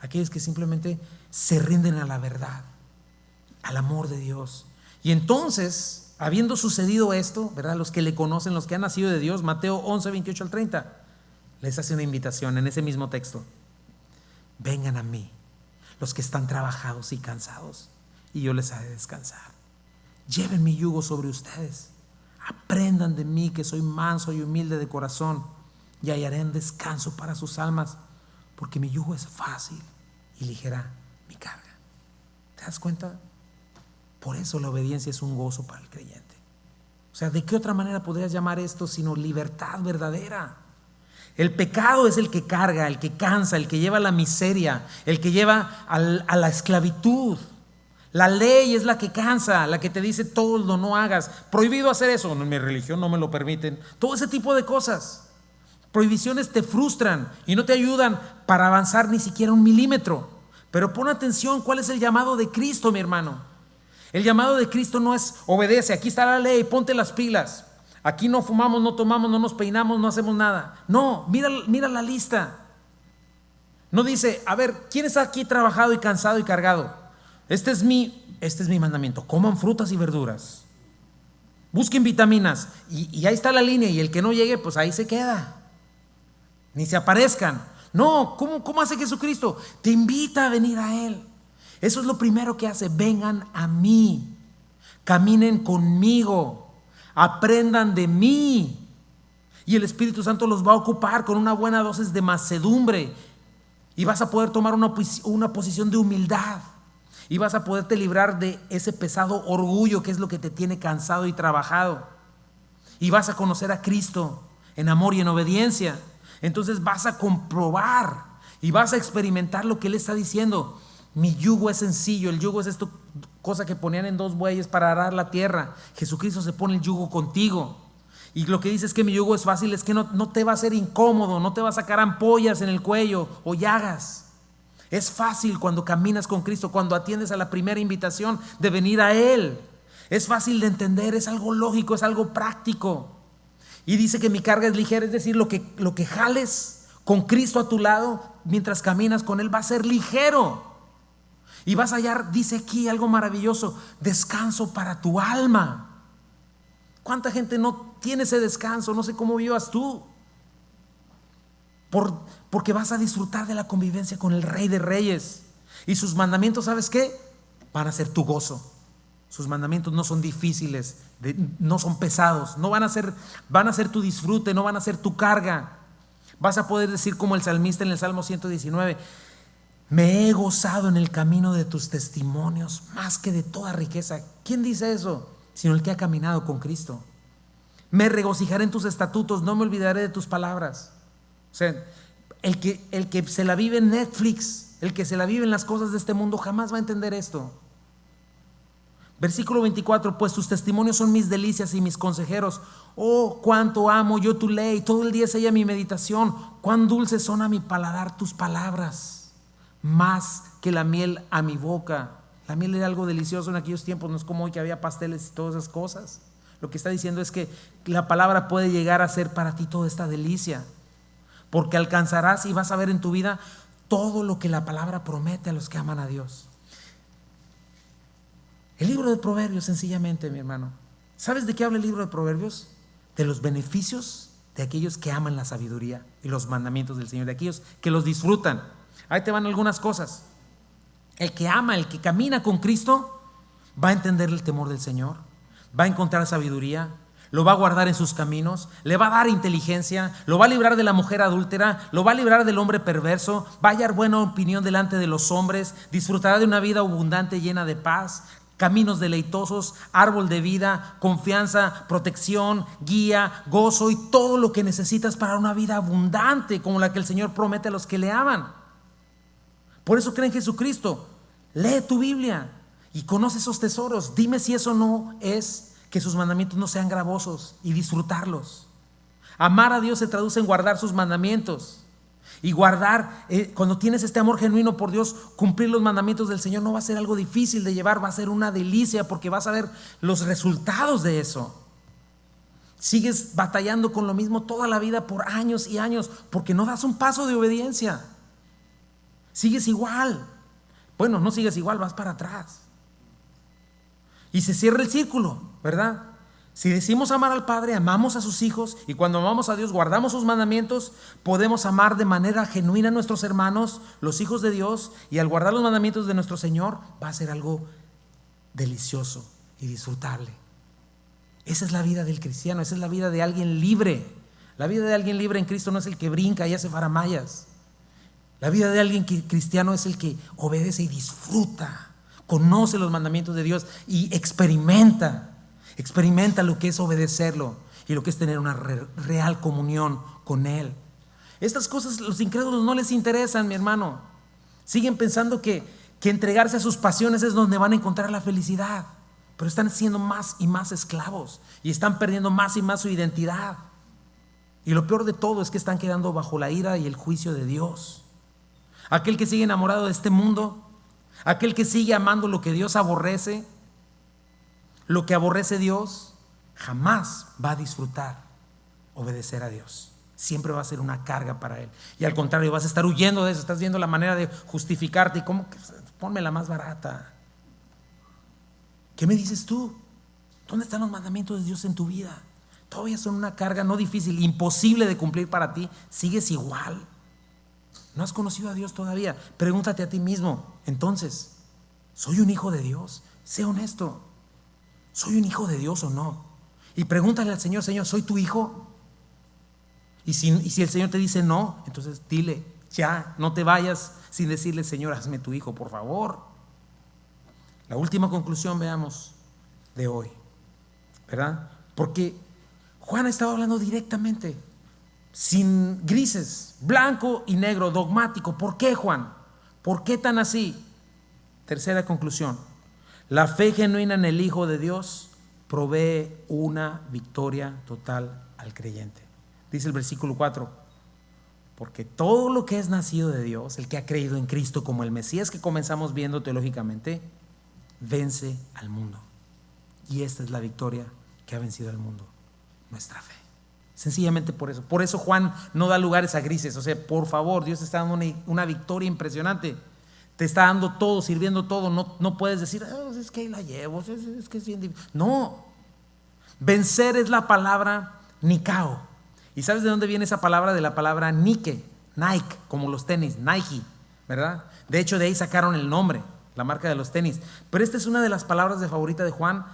aquellos que simplemente se rinden a la verdad, al amor de Dios. Y entonces, habiendo sucedido esto, ¿verdad? Los que le conocen, los que han nacido de Dios, Mateo 11, 28 al 30, les hace una invitación en ese mismo texto: vengan a mí, los que están trabajados y cansados, y yo les haré descansar. Lleven mi yugo sobre ustedes, aprendan de mí, que soy manso y humilde de corazón, y hallarán descanso para sus almas, porque mi yugo es fácil y ligera mi carga. ¿Te das cuenta? Por eso la obediencia es un gozo para el creyente. O sea, ¿de qué otra manera podrías llamar esto sino libertad verdadera? El pecado es el que carga, el que cansa, el que lleva a la miseria, el que lleva a la esclavitud. La ley es la que cansa, la que te dice todo lo no hagas. Prohibido hacer eso, en mi religión no me lo permiten. Todo ese tipo de cosas. Prohibiciones te frustran y no te ayudan para avanzar ni siquiera un milímetro. Pero pon atención, ¿cuál es el llamado de Cristo, mi hermano? El llamado de Cristo no es obedece, aquí está la ley, ponte las pilas. Aquí no fumamos, no tomamos, no nos peinamos, no hacemos nada. No, mira la lista. No dice, a ver, ¿quién está aquí trabajado y cansado y cargado? Este es mi mandamiento. Coman frutas y verduras. Busquen vitaminas. Y ahí está la línea. Y el que no llegue, pues ahí se queda. Ni se aparezcan. No, ¿cómo hace Jesucristo? Te invita a venir a Él. Eso es lo primero que hace. Vengan a mí. Caminen conmigo. Aprendan de mí. Y el Espíritu Santo los va a ocupar con una buena dosis de mansedumbre. Y vas a poder tomar una posición de humildad. Y vas a poderte librar de ese pesado orgullo que es lo que te tiene cansado y trabajado. Y vas a conocer a Cristo en amor y en obediencia. Entonces vas a comprobar y vas a experimentar lo que Él está diciendo. Mi yugo es sencillo. El yugo es esta cosa que ponían en 2 bueyes para arar la tierra. Jesucristo se pone el yugo contigo. Y lo que dice es que mi yugo es fácil, es que no te va a ser incómodo, no te va a sacar ampollas en el cuello o llagas. Es fácil cuando caminas con Cristo, cuando atiendes a la primera invitación de venir a Él. Es fácil de entender, es algo lógico, es algo práctico. Y dice que mi carga es ligera, es decir, lo que jales con Cristo a tu lado mientras caminas con Él va a ser ligero. Y vas a hallar, dice aquí algo maravilloso, descanso para tu alma. ¿Cuánta gente no tiene ese descanso? No sé cómo vivas tú. Porque vas a disfrutar de la convivencia con el Rey de Reyes. Y sus mandamientos, ¿sabes qué? Van a ser tu gozo. Sus mandamientos no son difíciles, no son pesados, van a ser tu disfrute, no van a ser tu carga. Vas a poder decir como el salmista en el Salmo 119, me he gozado en el camino de tus testimonios más que de toda riqueza. ¿Quién dice eso? Sino el que ha caminado con Cristo. Me regocijaré en tus estatutos, no me olvidaré de tus palabras. O sea, el que se la vive en Netflix, el que se la vive en las cosas de este mundo, jamás va a entender esto. Versículo 24, pues tus testimonios son mis delicias y mis consejeros. Oh, cuánto amo yo tu ley, todo el día es ella mi meditación. Cuán dulces son a mi paladar tus palabras, más que la miel a mi boca. La miel era algo delicioso en aquellos tiempos, no es como hoy que había pasteles y todas esas cosas. Lo que está diciendo es que la palabra puede llegar a ser para ti toda esta delicia. Porque alcanzarás y vas a ver en tu vida todo lo que la palabra promete a los que aman a Dios. El libro de Proverbios, sencillamente, mi hermano. ¿Sabes de qué habla el libro de Proverbios? De los beneficios de aquellos que aman la sabiduría y los mandamientos del Señor, de aquellos que los disfrutan. Ahí te van algunas cosas. El que ama, el que camina con Cristo, va a entender el temor del Señor, va a encontrar sabiduría, lo va a guardar en sus caminos, le va a dar inteligencia, lo va a librar de la mujer adúltera, lo va a librar del hombre perverso, va a hallar buena opinión delante de los hombres, disfrutará de una vida abundante llena de paz, caminos deleitosos, árbol de vida, confianza, protección, guía, gozo y todo lo que necesitas para una vida abundante como la que el Señor promete a los que le aman. Por eso cree en Jesucristo. Lee tu Biblia y conoce esos tesoros. Dime si eso no es que sus mandamientos no sean gravosos y disfrutarlos. Amar a Dios se traduce en guardar sus mandamientos. Y guardar, cuando tienes este amor genuino por Dios, cumplir los mandamientos del Señor no va a ser algo difícil de llevar, va a ser una delicia porque vas a ver los resultados de eso. Sigues batallando con lo mismo toda la vida por años y años porque no das un paso de obediencia. Sigues igual. Bueno, no sigues igual, vas para atrás. Y se cierra el círculo, ¿verdad? Si decimos amar al Padre, amamos a sus hijos, y cuando amamos a Dios, guardamos sus mandamientos, podemos amar de manera genuina a nuestros hermanos, los hijos de Dios, y al guardar los mandamientos de nuestro Señor, va a ser algo delicioso y disfrutable. Esa es la vida del cristiano, esa es la vida de alguien libre. La vida de alguien libre en Cristo no es el que brinca y hace faramayas. La vida de alguien cristiano es el que obedece y disfruta, conoce los mandamientos de Dios y experimenta lo que es obedecerlo y lo que es tener una real comunión con Él. Estas cosas los incrédulos no les interesan, mi hermano. Siguen pensando que entregarse a sus pasiones es donde van a encontrar la felicidad, pero están siendo más y más esclavos y están perdiendo más y más su identidad. Y lo peor de todo es que están quedando bajo la ira y el juicio de Dios. Aquel que sigue enamorado de este mundo, aquel que sigue amando lo que Dios aborrece, lo que aborrece Dios, jamás va a disfrutar obedecer a Dios. Siempre va a ser una carga para él. Y al contrario, vas a estar huyendo de eso. Estás viendo la manera de justificarte. ¿Y cómo que ponme la más barata? ¿Qué me dices tú? ¿Dónde están los mandamientos de Dios en tu vida? Todavía son una carga no difícil, imposible de cumplir para ti. Sigues igual. No has conocido a Dios todavía. Pregúntate a ti mismo. Entonces, ¿soy un hijo de Dios? Sé honesto. ¿Soy un hijo de Dios o no? Y pregúntale al Señor: Señor, ¿soy tu hijo? Y si el Señor te dice no, entonces dile, ya, no te vayas sin decirle: Señor, hazme tu hijo, por favor. La última conclusión, veamos, de hoy, ¿verdad? Porque Juan ha estado hablando directamente, sin grises, blanco y negro, dogmático. ¿Por qué, Juan? ¿Por qué tan así? Tercera conclusión: la fe genuina en el Hijo de Dios provee una victoria total al creyente. Dice el versículo 4: porque todo lo que es nacido de Dios, el que ha creído en Cristo como el Mesías que comenzamos viendo teológicamente, vence al mundo. Y esta es la victoria que ha vencido al mundo: nuestra fe. Sencillamente por eso. Por eso Juan no da lugares a grises. O sea, por favor, Dios te está dando una victoria impresionante. Te está dando todo, sirviendo todo. No puedes decir: es que ahí la llevo, es que es bien difícil. No. Vencer es la palabra nikao. ¿Y sabes de dónde viene esa palabra? De la palabra Nike, como los tenis, Nike, ¿verdad? De hecho, de ahí sacaron el nombre, la marca de los tenis. Pero esta es una de las palabras de favorita de Juan.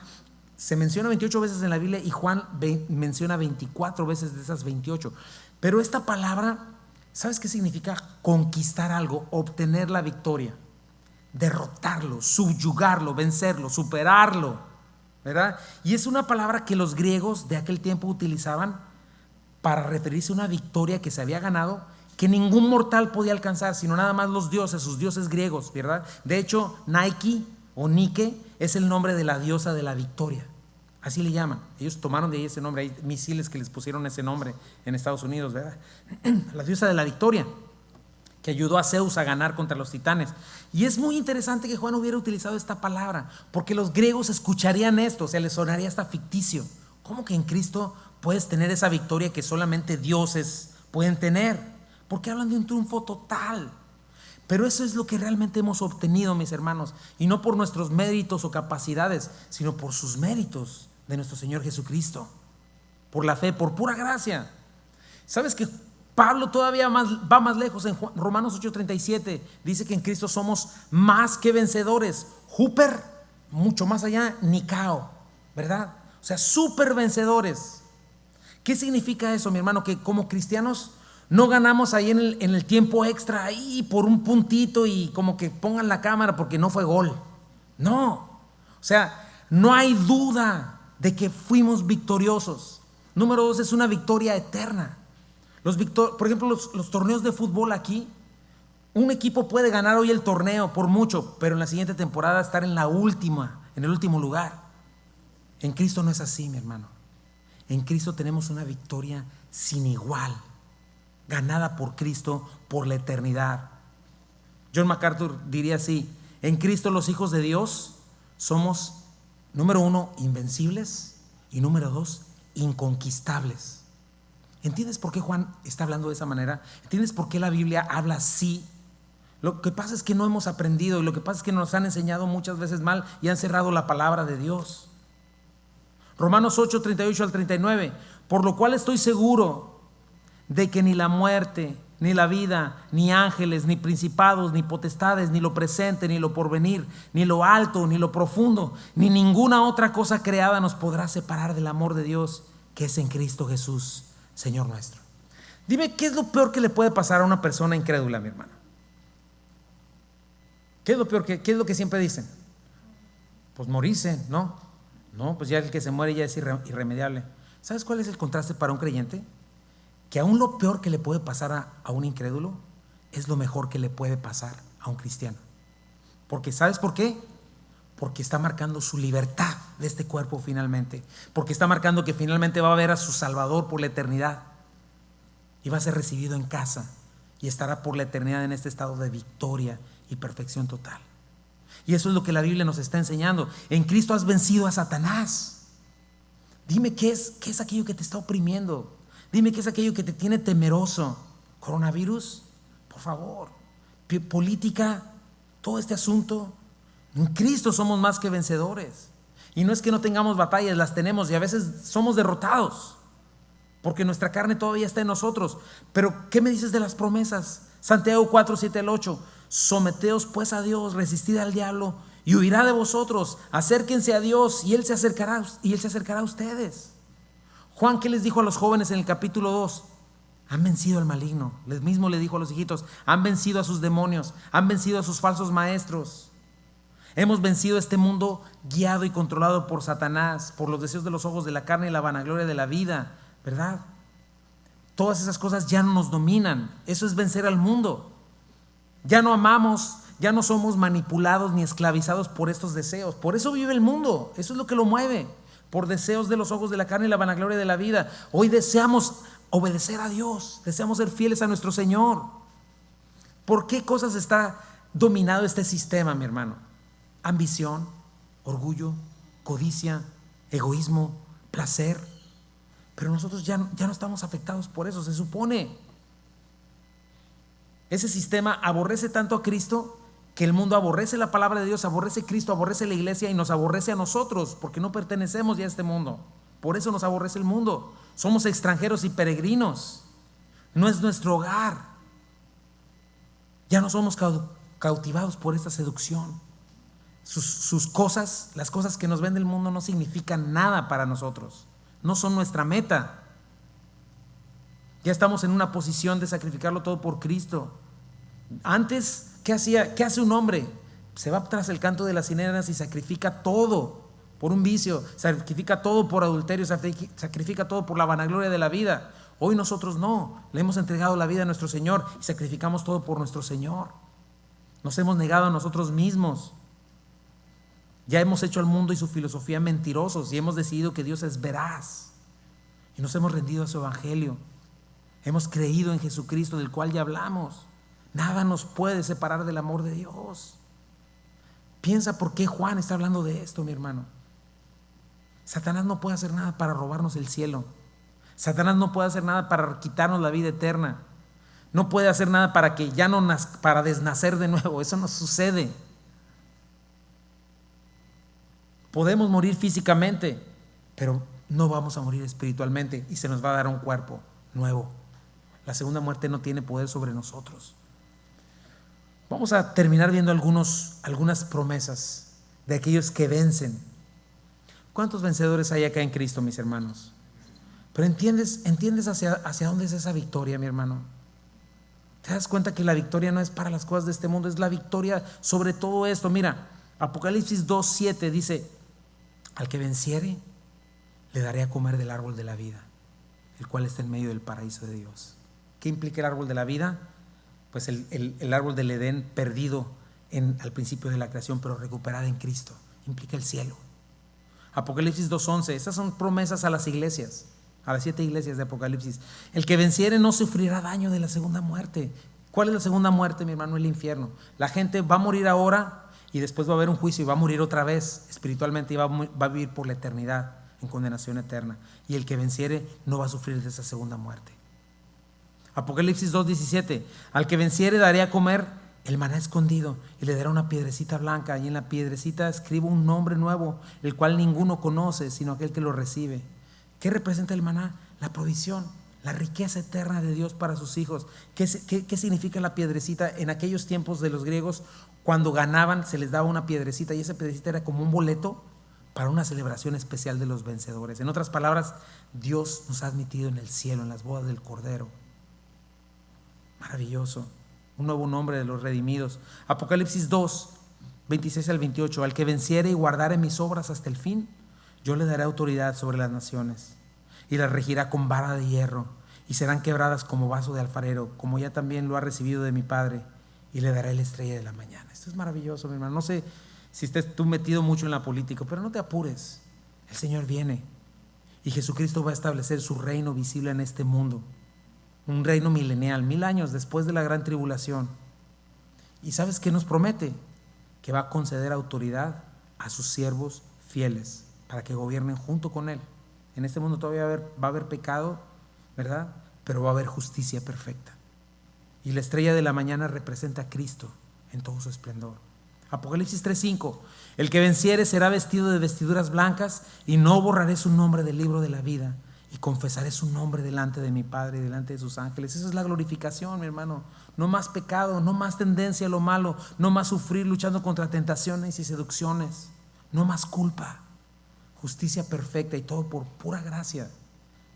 Se menciona 28 veces en la Biblia y Juan menciona 24 veces de esas 28. Pero esta palabra, ¿sabes qué significa? Conquistar algo, obtener la victoria, derrotarlo, subyugarlo, vencerlo, superarlo, ¿verdad? Y es una palabra que los griegos de aquel tiempo utilizaban para referirse a una victoria que se había ganado, que ningún mortal podía alcanzar, sino nada más los dioses, sus dioses griegos, ¿verdad? De hecho, Nike o Nike es el nombre de la diosa de la victoria. Así le llaman. Ellos tomaron de ahí ese nombre. Hay misiles que les pusieron ese nombre en Estados Unidos, ¿verdad? La diosa de la victoria, que ayudó a Zeus a ganar contra los titanes. Y es muy interesante que Juan hubiera utilizado esta palabra, porque los griegos escucharían esto, o sea, les sonaría hasta ficticio. ¿Cómo que en Cristo puedes tener esa victoria que solamente dioses pueden tener? Porque hablan de un triunfo total. Pero eso es lo que realmente hemos obtenido, mis hermanos, y no por nuestros méritos o capacidades, sino por sus méritos de nuestro Señor Jesucristo, por la fe, por pura gracia. ¿Sabes que Pablo todavía va más lejos? En Romanos 8:37 dice que en Cristo somos más que vencedores. Huper, mucho más allá, Nikao, ¿verdad? O sea, súper vencedores. ¿Qué significa eso, mi hermano? Que como cristianos no ganamos ahí en el tiempo extra, ahí por un puntito y como que pongan la cámara porque no fue gol. No, o sea, no hay duda de que fuimos victoriosos. Número 2, es una victoria eterna. Por ejemplo, los torneos de fútbol aquí, un equipo puede ganar hoy el torneo por mucho, pero en la siguiente temporada estar en el último lugar. En Cristo no es así, mi hermano. En Cristo tenemos una victoria sin igual, ganada por Cristo por la eternidad. John MacArthur diría así: en Cristo los hijos de Dios somos, número 1, invencibles, y número 2, inconquistables. ¿Entiendes por qué Juan está hablando de esa manera? ¿Entiendes por qué la Biblia habla así? Lo que pasa es que no hemos aprendido, y lo que pasa es que nos han enseñado muchas veces mal y han cerrado la palabra de Dios. Romanos 8:38 al 39: por lo cual estoy seguro de que ni la muerte, ni la vida, ni ángeles, ni principados, ni potestades, ni lo presente, ni lo porvenir, ni lo alto, ni lo profundo, ni ninguna otra cosa creada nos podrá separar del amor de Dios que es en Cristo Jesús, Señor nuestro. Dime, ¿qué es lo peor que le puede pasar a una persona incrédula, mi hermano? ¿Qué es lo peor? ¿Qué es lo que siempre dicen? Pues morirse, ¿no? No, pues ya el que se muere ya es irremediable. ¿Sabes cuál es el contraste para un creyente? que aún lo peor que le puede pasar a un incrédulo es lo mejor que le puede pasar a un cristiano. Porque ¿sabes por qué? Porque está marcando su libertad de este cuerpo finalmente. Porque está marcando que finalmente va a ver a su Salvador por la eternidad. Y va a ser recibido en casa. Y estará por la eternidad en este estado de victoria y perfección total. Y eso es lo que la Biblia nos está enseñando. En Cristo has vencido a Satanás. Dime qué es aquello que te está oprimiendo. Dime qué es aquello que te tiene temeroso. ¿Coronavirus? Por favor. Política, todo este asunto. En Cristo somos más que vencedores. Y no es que no tengamos batallas, las tenemos y a veces somos derrotados, porque nuestra carne todavía está en nosotros. Pero ¿qué me dices de las promesas? Santiago 4, 7 al 8. Someteos pues a Dios, resistid al diablo y huirá de vosotros. Acérquense a Dios y Él se acercará a ustedes. Juan, ¿qué les dijo a los jóvenes en el capítulo 2? Han vencido al maligno. Él mismo le dijo a los hijitos, han vencido a sus demonios, han vencido a sus falsos maestros. Hemos vencido este mundo guiado y controlado por Satanás, por los deseos de los ojos, de la carne y la vanagloria de la vida, ¿verdad? Todas esas cosas ya no nos dominan. Eso es vencer al mundo. Ya no amamos, ya no somos manipulados ni esclavizados por estos deseos. Por eso vive el mundo. Eso es lo que lo mueve. Por deseos de los ojos, de la carne y la vanagloria de la vida. Hoy deseamos obedecer a Dios. Deseamos ser fieles a nuestro Señor. ¿Por qué cosas está dominado este sistema, mi hermano? Ambición, orgullo, codicia, egoísmo, placer. Pero nosotros ya no estamos afectados por eso, se supone. Ese sistema aborrece tanto a Cristo que el mundo aborrece la palabra de Dios, aborrece a Cristo, aborrece la iglesia y nos aborrece a nosotros porque no pertenecemos ya a este mundo. Por eso nos aborrece el mundo. Somos extranjeros y peregrinos. No es nuestro hogar. Ya no somos cautivados por esta seducción. Sus cosas, las cosas que nos vende el mundo no significan nada para nosotros. No son nuestra meta. Ya estamos en una posición de sacrificarlo todo por Cristo. Antes, ¿qué hace un hombre? Se va tras el canto de las sirenas y sacrifica todo por un vicio, sacrifica todo por adulterio, sacrifica todo por la vanagloria de la vida. Hoy nosotros no, le hemos entregado la vida a nuestro Señor y sacrificamos todo por nuestro Señor. Nos hemos negado a nosotros mismos. Ya hemos hecho al mundo y su filosofía mentirosos y hemos decidido que Dios es veraz. Y nos hemos rendido a su evangelio. Hemos creído en Jesucristo, del cual ya hablamos. Nada nos puede separar del amor de Dios. Piensa por qué Juan está hablando de esto, mi hermano. Satanás no puede hacer nada para robarnos el cielo. Satanás no puede hacer nada para quitarnos la vida eterna. No puede hacer nada para que ya no para desnacer de nuevo. Eso no sucede. Podemos morir físicamente, pero no vamos a morir espiritualmente y se nos va a dar un cuerpo nuevo. La segunda muerte no tiene poder sobre nosotros. Vamos a terminar viendo algunas promesas de aquellos que vencen. ¿Cuántos vencedores hay acá en Cristo, mis hermanos? Pero entiendes hacia dónde es esa victoria, mi hermano. ¿Te das cuenta que la victoria no es para las cosas de este mundo? Es la victoria sobre todo esto. Mira, Apocalipsis 2:7 dice: al que venciere, le daré a comer del árbol de la vida, el cual está en medio del paraíso de Dios. ¿Qué implica el árbol de la vida? Pues el árbol del Edén perdido al principio de la creación, pero recuperado en Cristo. Implica el cielo. Apocalipsis 2:11, esas son promesas a las iglesias, a las 7 iglesias de Apocalipsis. El que venciere no sufrirá daño de la segunda muerte. ¿Cuál es la segunda muerte, mi hermano? El infierno. La gente va a morir ahora y después va a haber un juicio y va a morir otra vez espiritualmente y va a vivir por la eternidad en condenación eterna. Y el que venciere no va a sufrir de esa segunda muerte. Apocalipsis 2:17, al que venciere daré a comer el maná escondido y le dará una piedrecita blanca, y en la piedrecita escribo un nombre nuevo, el cual ninguno conoce sino aquel que lo recibe. ¿Qué representa el maná? La provisión, la riqueza eterna de Dios para sus hijos. ¿Qué significa la piedrecita? En aquellos tiempos de los griegos, cuando ganaban se les daba una piedrecita, y esa piedrecita era como un boleto para una celebración especial de los vencedores. En otras palabras, Dios nos ha admitido en el cielo, en las bodas del Cordero. Maravilloso, un nuevo nombre de los redimidos. Apocalipsis 2:26 al 28, al que venciere y guardare mis obras hasta el fin, yo le daré autoridad sobre las naciones y las regirá con vara de hierro, y serán quebradas como vaso de alfarero, como ya también lo ha recibido de mi Padre, y le daré la estrella de la mañana. Esto es maravilloso, mi hermano. No sé si estés tú metido mucho en la política, pero no te apures. El Señor viene y Jesucristo va a establecer su reino visible en este mundo, un reino milenial, 1000 años después de la gran tribulación. ¿Y sabes qué nos promete? Que va a conceder autoridad a sus siervos fieles para que gobiernen junto con Él. En este mundo todavía va a haber pecado, ¿verdad? Pero va a haber justicia perfecta. Y la estrella de la mañana representa a Cristo en todo su esplendor. Apocalipsis 3:5: el que venciere será vestido de vestiduras blancas, y no borraré su nombre del libro de la vida, y confesaré su nombre delante de mi Padre y delante de sus ángeles. Esa es la glorificación, mi hermano. No más pecado, no más tendencia a lo malo, no más sufrir luchando contra tentaciones y seducciones, no más culpa, justicia perfecta, y todo por pura gracia,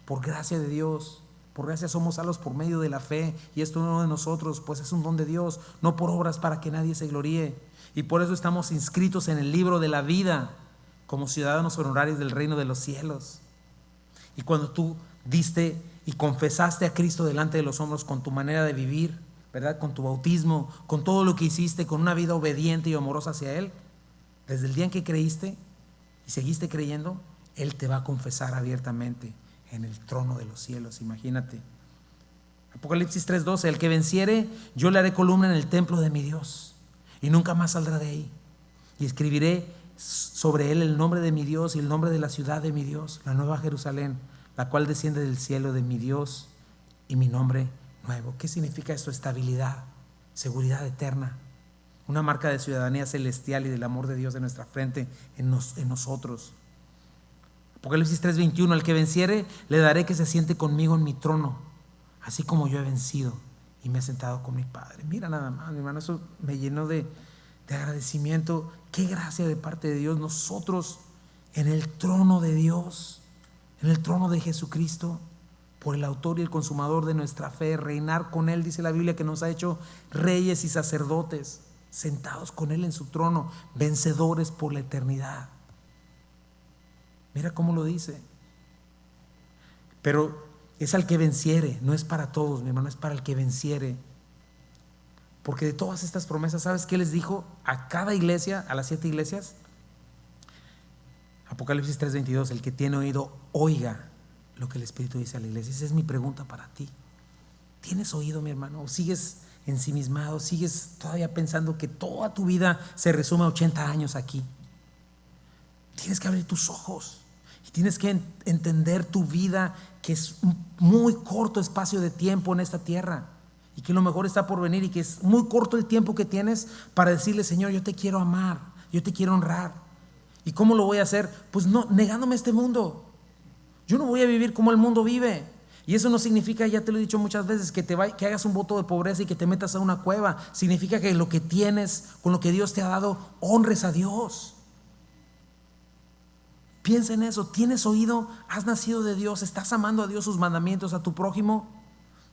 por gracia de Dios. Por gracia somos salvos por medio de la fe, y esto no de nosotros, pues es un don de Dios, no por obras para que nadie se gloríe. Y por eso estamos inscritos en el libro de la vida como ciudadanos honorarios del reino de los cielos. Y cuando tú diste y confesaste a Cristo delante de los hombros con tu manera de vivir, ¿verdad? Con tu bautismo, con todo lo que hiciste, con una vida obediente y amorosa hacia Él, desde el día en que creíste y seguiste creyendo, Él te va a confesar abiertamente en el trono de los cielos. Imagínate. Apocalipsis 3:12: el que venciere, yo le haré columna en el templo de mi Dios, y nunca más saldrá de ahí. Y escribiré sobre él el nombre de mi Dios y el nombre de la ciudad de mi Dios, la nueva Jerusalén, la cual desciende del cielo de mi Dios, y mi nombre nuevo. ¿Qué significa esto? Estabilidad, seguridad eterna, una marca de ciudadanía celestial y del amor de Dios en nuestra frente, en nosotros. Apocalipsis 3:21: al que venciere, le daré que se siente conmigo en mi trono, así como yo he vencido y me he sentado con mi Padre. Mira nada más, mi hermano, eso me llenó de agradecimiento. Qué gracia de parte de Dios. Nosotros en el trono de Dios, en el trono de Jesucristo, por el autor y el consumador de nuestra fe, reinar con Él. Dice la Biblia que nos ha hecho reyes y sacerdotes, sentados con Él en su trono, vencedores por la eternidad. Mira cómo lo dice. Pero es al que venciere, no es para todos, mi hermano, es para el que venciere. Porque de todas estas promesas, ¿sabes qué les dijo a cada iglesia, a las 7 iglesias? Apocalipsis 3:22: el que tiene oído, oiga lo que el Espíritu dice a la iglesia. Esa es mi pregunta para ti. ¿Tienes oído, mi hermano? ¿O sigues ensimismado? ¿Sigues todavía pensando que toda tu vida se resume a 80 años aquí? Tienes que abrir tus ojos y tienes que entender tu vida, que es un muy corto espacio de tiempo en esta tierra, y que lo mejor está por venir, y que es muy corto el tiempo que tienes para decirle: Señor, yo te quiero amar, yo te quiero honrar. ¿Y cómo lo voy a hacer? Pues no, negándome este mundo. Yo no voy a vivir como el mundo vive. Y eso no significa, ya te lo he dicho muchas veces, que hagas un voto de pobreza y que te metas a una cueva. Significa que lo que tienes, con lo que Dios te ha dado, honres a Dios. Piensa en eso. ¿Tienes oído? ¿Has nacido de Dios? ¿Estás amando a Dios, sus mandamientos, a tu prójimo?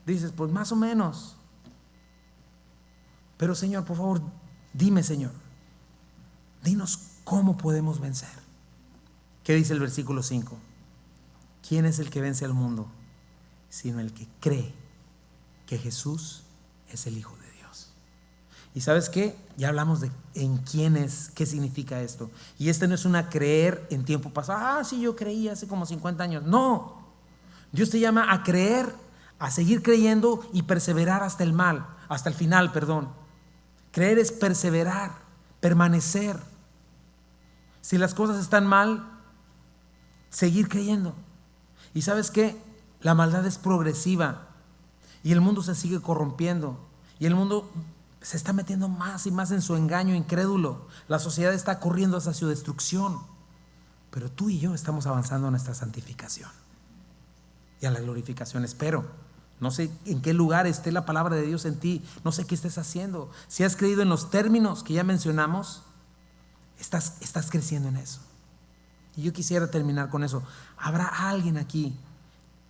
Dices: pues más o menos. Pero Señor, por favor, dime, Señor, dinos cómo podemos vencer. ¿Qué dice el versículo 5? ¿Quién es el que vence al mundo? Sino el que cree que Jesús es el Hijo de Dios. ¿Y sabes qué? Ya hablamos de en quién es, qué significa esto. Y no es una creer en tiempo pasado. Sí, yo creí hace como 50 años. No, Dios te llama a creer, a seguir creyendo y perseverar hasta el final, perdón. Creer es perseverar, permanecer. Si las cosas están mal, seguir creyendo. ¿Y sabes qué? La maldad es progresiva y el mundo se sigue corrompiendo, y el mundo se está metiendo más y más en su engaño incrédulo. La sociedad está corriendo hacia su destrucción, pero tú y yo estamos avanzando en nuestra santificación y a la glorificación. Espero. No sé en qué lugar esté la palabra de Dios en ti, no sé qué estés haciendo. Si has creído en los términos que ya mencionamos, estás creciendo en eso. Y yo quisiera terminar con eso. ¿Habrá alguien aquí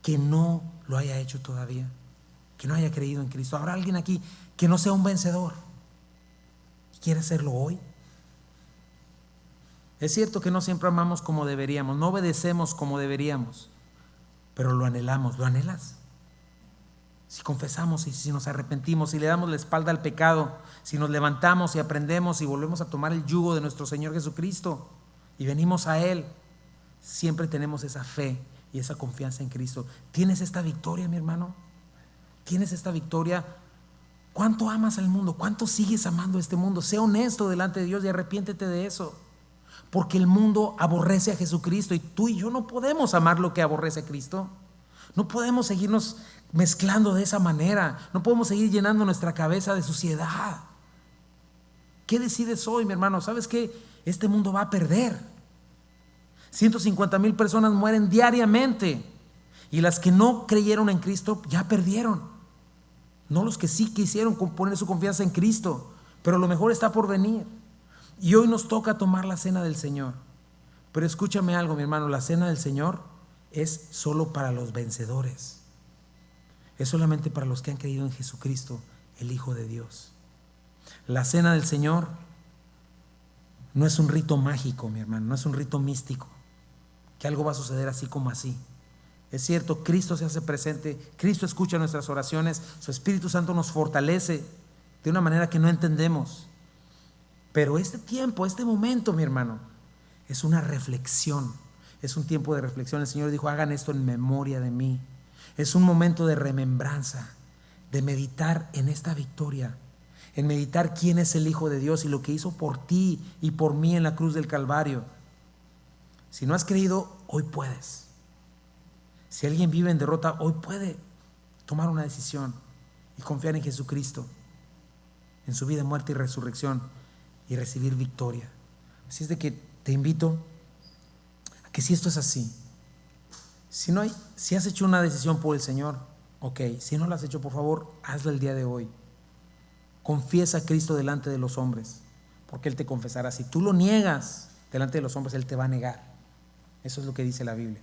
que no lo haya hecho todavía, que no haya creído en Cristo? ¿Habrá alguien aquí que no sea un vencedor y quiere hacerlo hoy? Es cierto que no siempre amamos como deberíamos, no obedecemos como deberíamos, pero lo anhelamos. ¿Lo anhelas? Si confesamos y si nos arrepentimos, si le damos la espalda al pecado, si nos levantamos y aprendemos y volvemos a tomar el yugo de nuestro Señor Jesucristo y venimos a Él, siempre tenemos esa fe y esa confianza en Cristo. ¿Tienes esta victoria, mi hermano? ¿Tienes esta victoria? ¿Cuánto amas al mundo? ¿Cuánto sigues amando a este mundo? Sé honesto delante de Dios y arrepiéntete de eso. Porque el mundo aborrece a Jesucristo y tú y yo no podemos amar lo que aborrece a Cristo. No podemos seguirnos mezclando de esa manera. No podemos seguir llenando nuestra cabeza de suciedad. ¿Qué decides hoy, mi hermano? ¿Sabes qué? Este mundo va a perder. 150,000 personas mueren diariamente y las que no creyeron en Cristo ya perdieron. No los que sí quisieron poner su confianza en Cristo, pero lo mejor está por venir. Y hoy nos toca tomar la cena del Señor. Pero escúchame algo, mi hermano, la cena del Señor es solo para los vencedores. Es solamente para los que han creído en Jesucristo, el Hijo de Dios. La cena del Señor no es un rito mágico, mi hermano, no es un rito místico, que algo va a suceder así como así. Es cierto, Cristo se hace presente, Cristo escucha nuestras oraciones, su Espíritu Santo nos fortalece de una manera que no entendemos. Pero este tiempo, este momento, mi hermano, es una reflexión, es un tiempo de reflexión. El Señor dijo: hagan esto en memoria de mí. Es un momento de remembranza, de meditar en esta victoria, en meditar quién es el Hijo de Dios y lo que hizo por ti y por mí en la cruz del Calvario. Si no has creído, hoy puedes. Si alguien vive en derrota, hoy puede tomar una decisión y confiar en Jesucristo, en su vida, muerte y resurrección, y recibir victoria. Así es de que te invito a que si esto es así, si has hecho una decisión por el Señor, ok. Si no la has hecho, por favor, hazla el día de hoy. Confiesa a Cristo delante de los hombres, porque Él te confesará. Si tú lo niegas delante de los hombres, Él te va a negar. Eso es lo que dice la Biblia.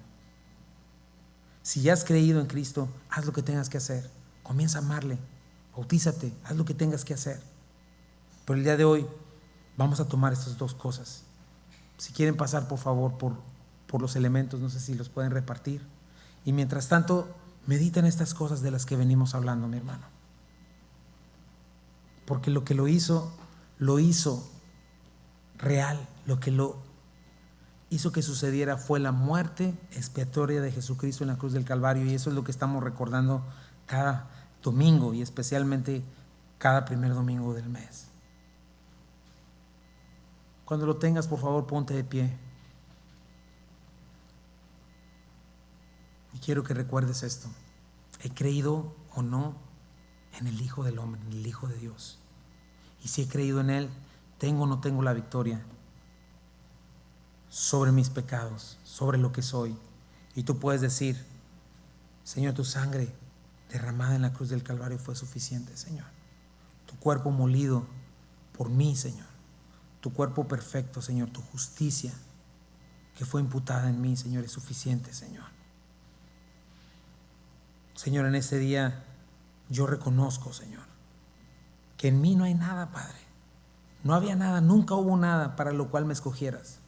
Si ya has creído en Cristo, haz lo que tengas que hacer. Comienza a amarle, bautízate, haz lo que tengas que hacer. Pero el día de hoy vamos a tomar estas dos cosas. Si quieren pasar, por favor, por los elementos, no sé si los pueden repartir. Y mientras tanto, medita en estas cosas de las que venimos hablando, mi hermano. Porque lo que lo hizo real. Lo que lo hizo que sucediera fue la muerte expiatoria de Jesucristo en la cruz del Calvario. Y eso es lo que estamos recordando cada domingo, y especialmente cada primer domingo del mes. Cuando lo tengas, por favor, ponte de pie. Y quiero que recuerdes esto: he creído o no en el Hijo del Hombre, en el Hijo de Dios. Y si he creído en Él, tengo o no tengo la victoria sobre mis pecados, sobre lo que soy. Y tú puedes decir: Señor, tu sangre derramada en la cruz del Calvario fue suficiente, Señor. Tu cuerpo molido por mí, Señor. Tu cuerpo perfecto, Señor, tu justicia que fue imputada en mí, Señor, es suficiente, Señor. Señor, en este día yo reconozco, Señor, que en mí no hay nada, Padre. No había nada, nunca hubo nada para lo cual me escogieras.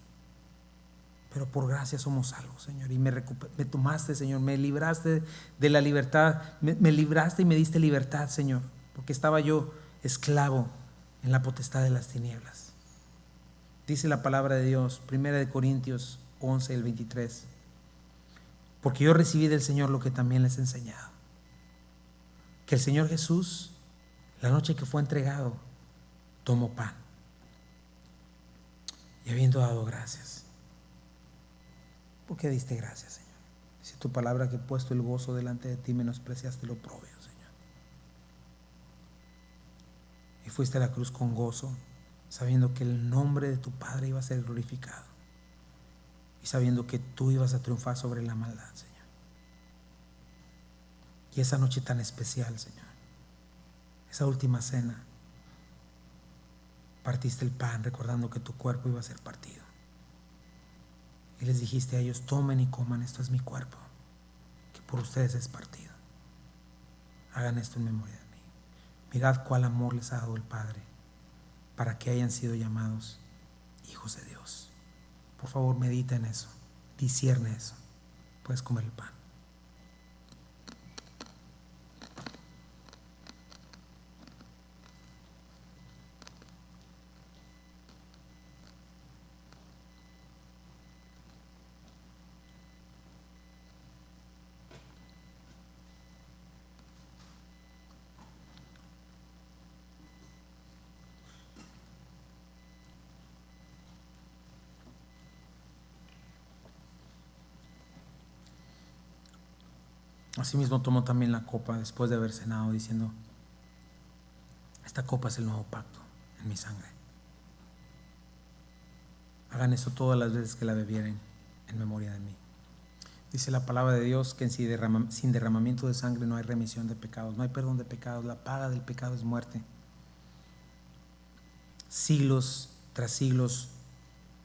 Pero por gracia somos salvos, Señor. Y me tomaste, Señor, me libraste de la libertad, me libraste y me diste libertad, Señor, porque estaba yo esclavo en la potestad de las tinieblas. Dice la palabra de Dios, 1 Corintios 11, el 23. Porque yo recibí del Señor lo que también les he enseñado. Que el Señor Jesús, la noche que fue entregado, tomó pan. Y habiendo dado gracias. ¿Por qué diste gracias, Señor? Dice tu palabra que puesto el gozo delante de ti, menospreciaste lo propio, Señor. Y fuiste a la cruz con gozo, sabiendo que el nombre de tu Padre iba a ser glorificado y sabiendo que tú ibas a triunfar sobre la maldad, Señor. Y esa noche tan especial, Señor, esa última cena, partiste el pan recordando que tu cuerpo iba a ser partido y les dijiste a ellos: tomen y coman, esto es mi cuerpo que por ustedes es partido. Hagan esto en memoria de mí. Mirad cuál amor les ha dado el Padre para que hayan sido llamados hijos de Dios. Por favor, medita en eso, discierne eso. Puedes comer el pan. Asimismo tomó también la copa después de haber cenado, diciendo: esta copa es el nuevo pacto en mi sangre. Hagan eso todas las veces que la bebieren en memoria de mí. Dice la palabra de Dios que sin derramamiento de sangre no hay remisión de pecados, no hay perdón de pecados. La paga del pecado es muerte. Siglos tras siglos,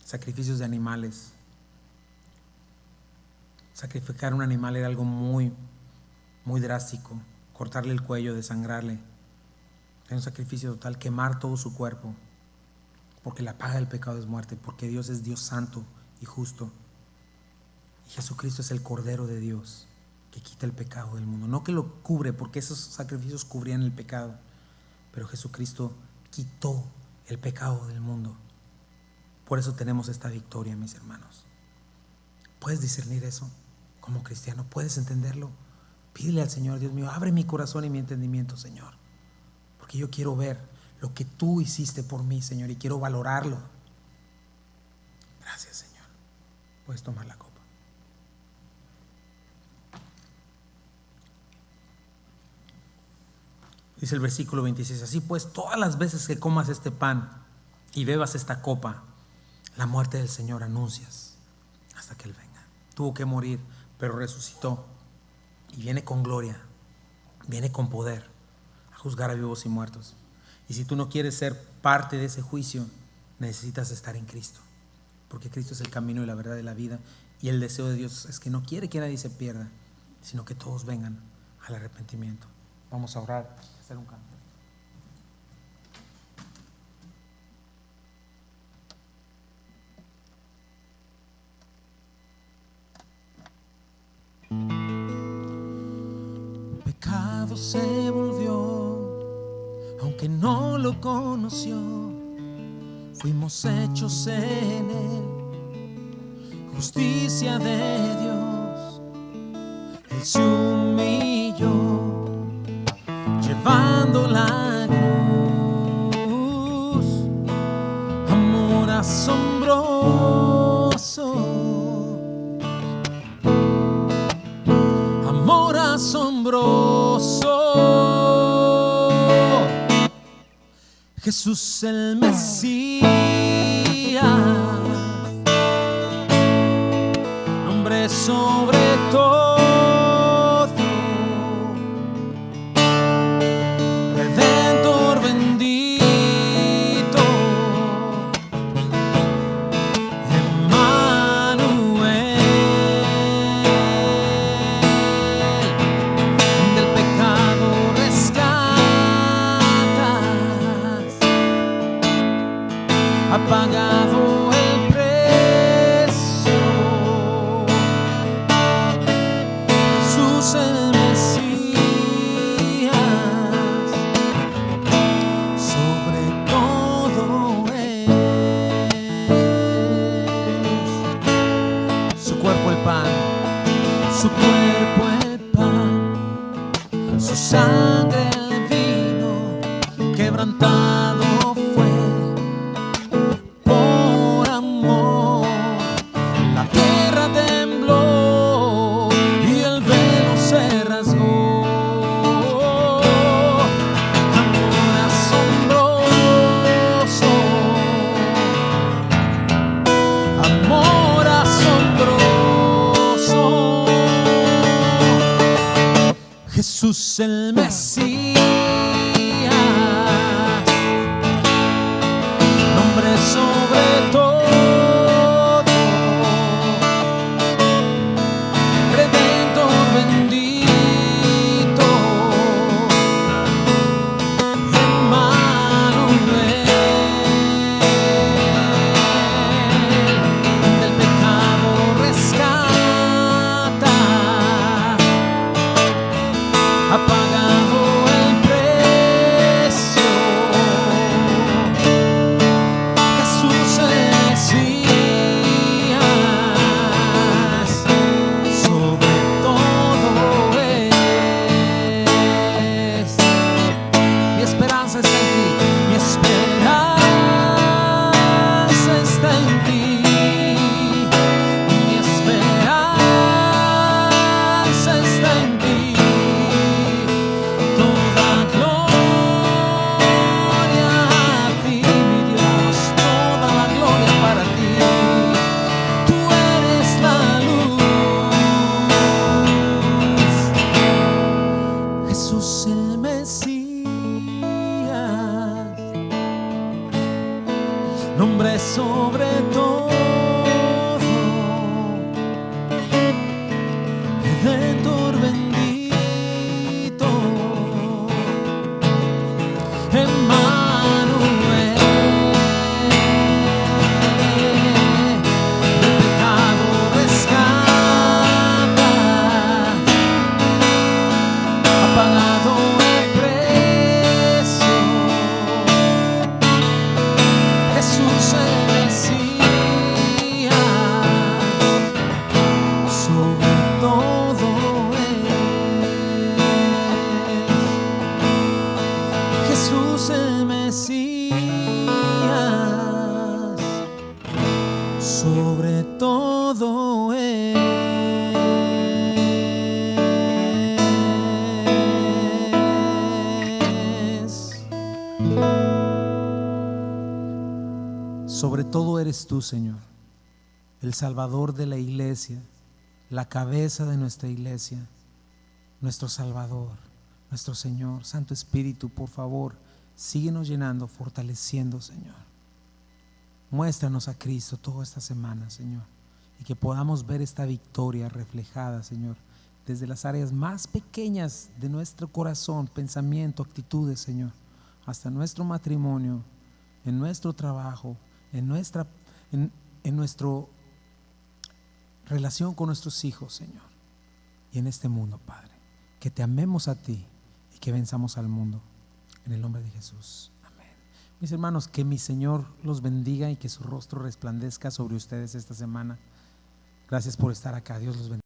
sacrificios de animales. Sacrificar un animal era algo muy drástico. Cortarle el cuello, desangrarle. Era un sacrificio total, quemar todo su cuerpo. Porque la paga del pecado es muerte, porque Dios es Dios santo y justo. Y Jesucristo es el Cordero de Dios que quita el pecado del mundo. No que lo cubre, porque esos sacrificios cubrían el pecado, pero Jesucristo quitó el pecado del mundo. Por eso tenemos esta victoria, mis hermanos. ¿Puedes discernir eso como cristiano? ¿Puedes entenderlo? Pídele al Señor: Dios mío, abre mi corazón y mi entendimiento, Señor, porque yo quiero ver lo que tú hiciste por mí, Señor, y quiero valorarlo. Gracias, Señor. Puedes tomar la copa. Dice el versículo 26: así pues, todas las veces que comas este pan y bebas esta copa, la muerte del Señor anuncias hasta que Él venga. Tuvo que morir, pero resucitó y viene con gloria, viene con poder a juzgar a vivos y muertos. Y si tú no quieres ser parte de ese juicio, necesitas estar en Cristo, porque Cristo es el camino y la verdad de la vida, y el deseo de Dios es que no quiere que nadie se pierda, sino que todos vengan al arrepentimiento. Vamos a orar, a hacer un canto. Pecado se volvió, aunque no lo conoció. Fuimos hechos en Él, justicia de Dios. Él se humilló, llevando la cruz. Amor asombroso, amor asombroso. Jesús el Mesías, nombre sobre todo, Redentor bendito, Emmanuel. Del pecado rescatas, ha pagado el precio. Jesús el Mesías, sobre todo es su cuerpo el pan, su cuerpo el pan, su sangre el vino, quebrantado fue por amor. La tierra tembló y el velo se rasgó. Amor asombroso, amor asombroso. Jesús el Mesías, nombre sobre todo, Redentor bendito, Emmanuel. Del pecado rescata, apaga nombre sobre todo, Redentor bendito, Emmanuel, el pecado rescata, ha pagado el precio, Jesús el Mesías, sobre todo Jesús el Mesías, sobre todo sobre todo eres tú, Señor, el Salvador de la iglesia, la cabeza de nuestra iglesia, nuestro Salvador, nuestro Señor. Santo Espíritu, por favor, síguenos llenando, fortaleciendo, Señor. Muéstranos a Cristo toda esta semana, Señor, y que podamos ver esta victoria reflejada, Señor, desde las áreas más pequeñas de nuestro corazón, pensamiento, actitudes, Señor, hasta nuestro matrimonio, en nuestro trabajo, en nuestra relación con nuestros hijos, Señor, y en este mundo, Padre. Que te amemos a ti y que venzamos al mundo, en el nombre de Jesús, amén. Mis hermanos, que mi Señor los bendiga y que su rostro resplandezca sobre ustedes esta semana. Gracias por estar acá. Dios los bendiga.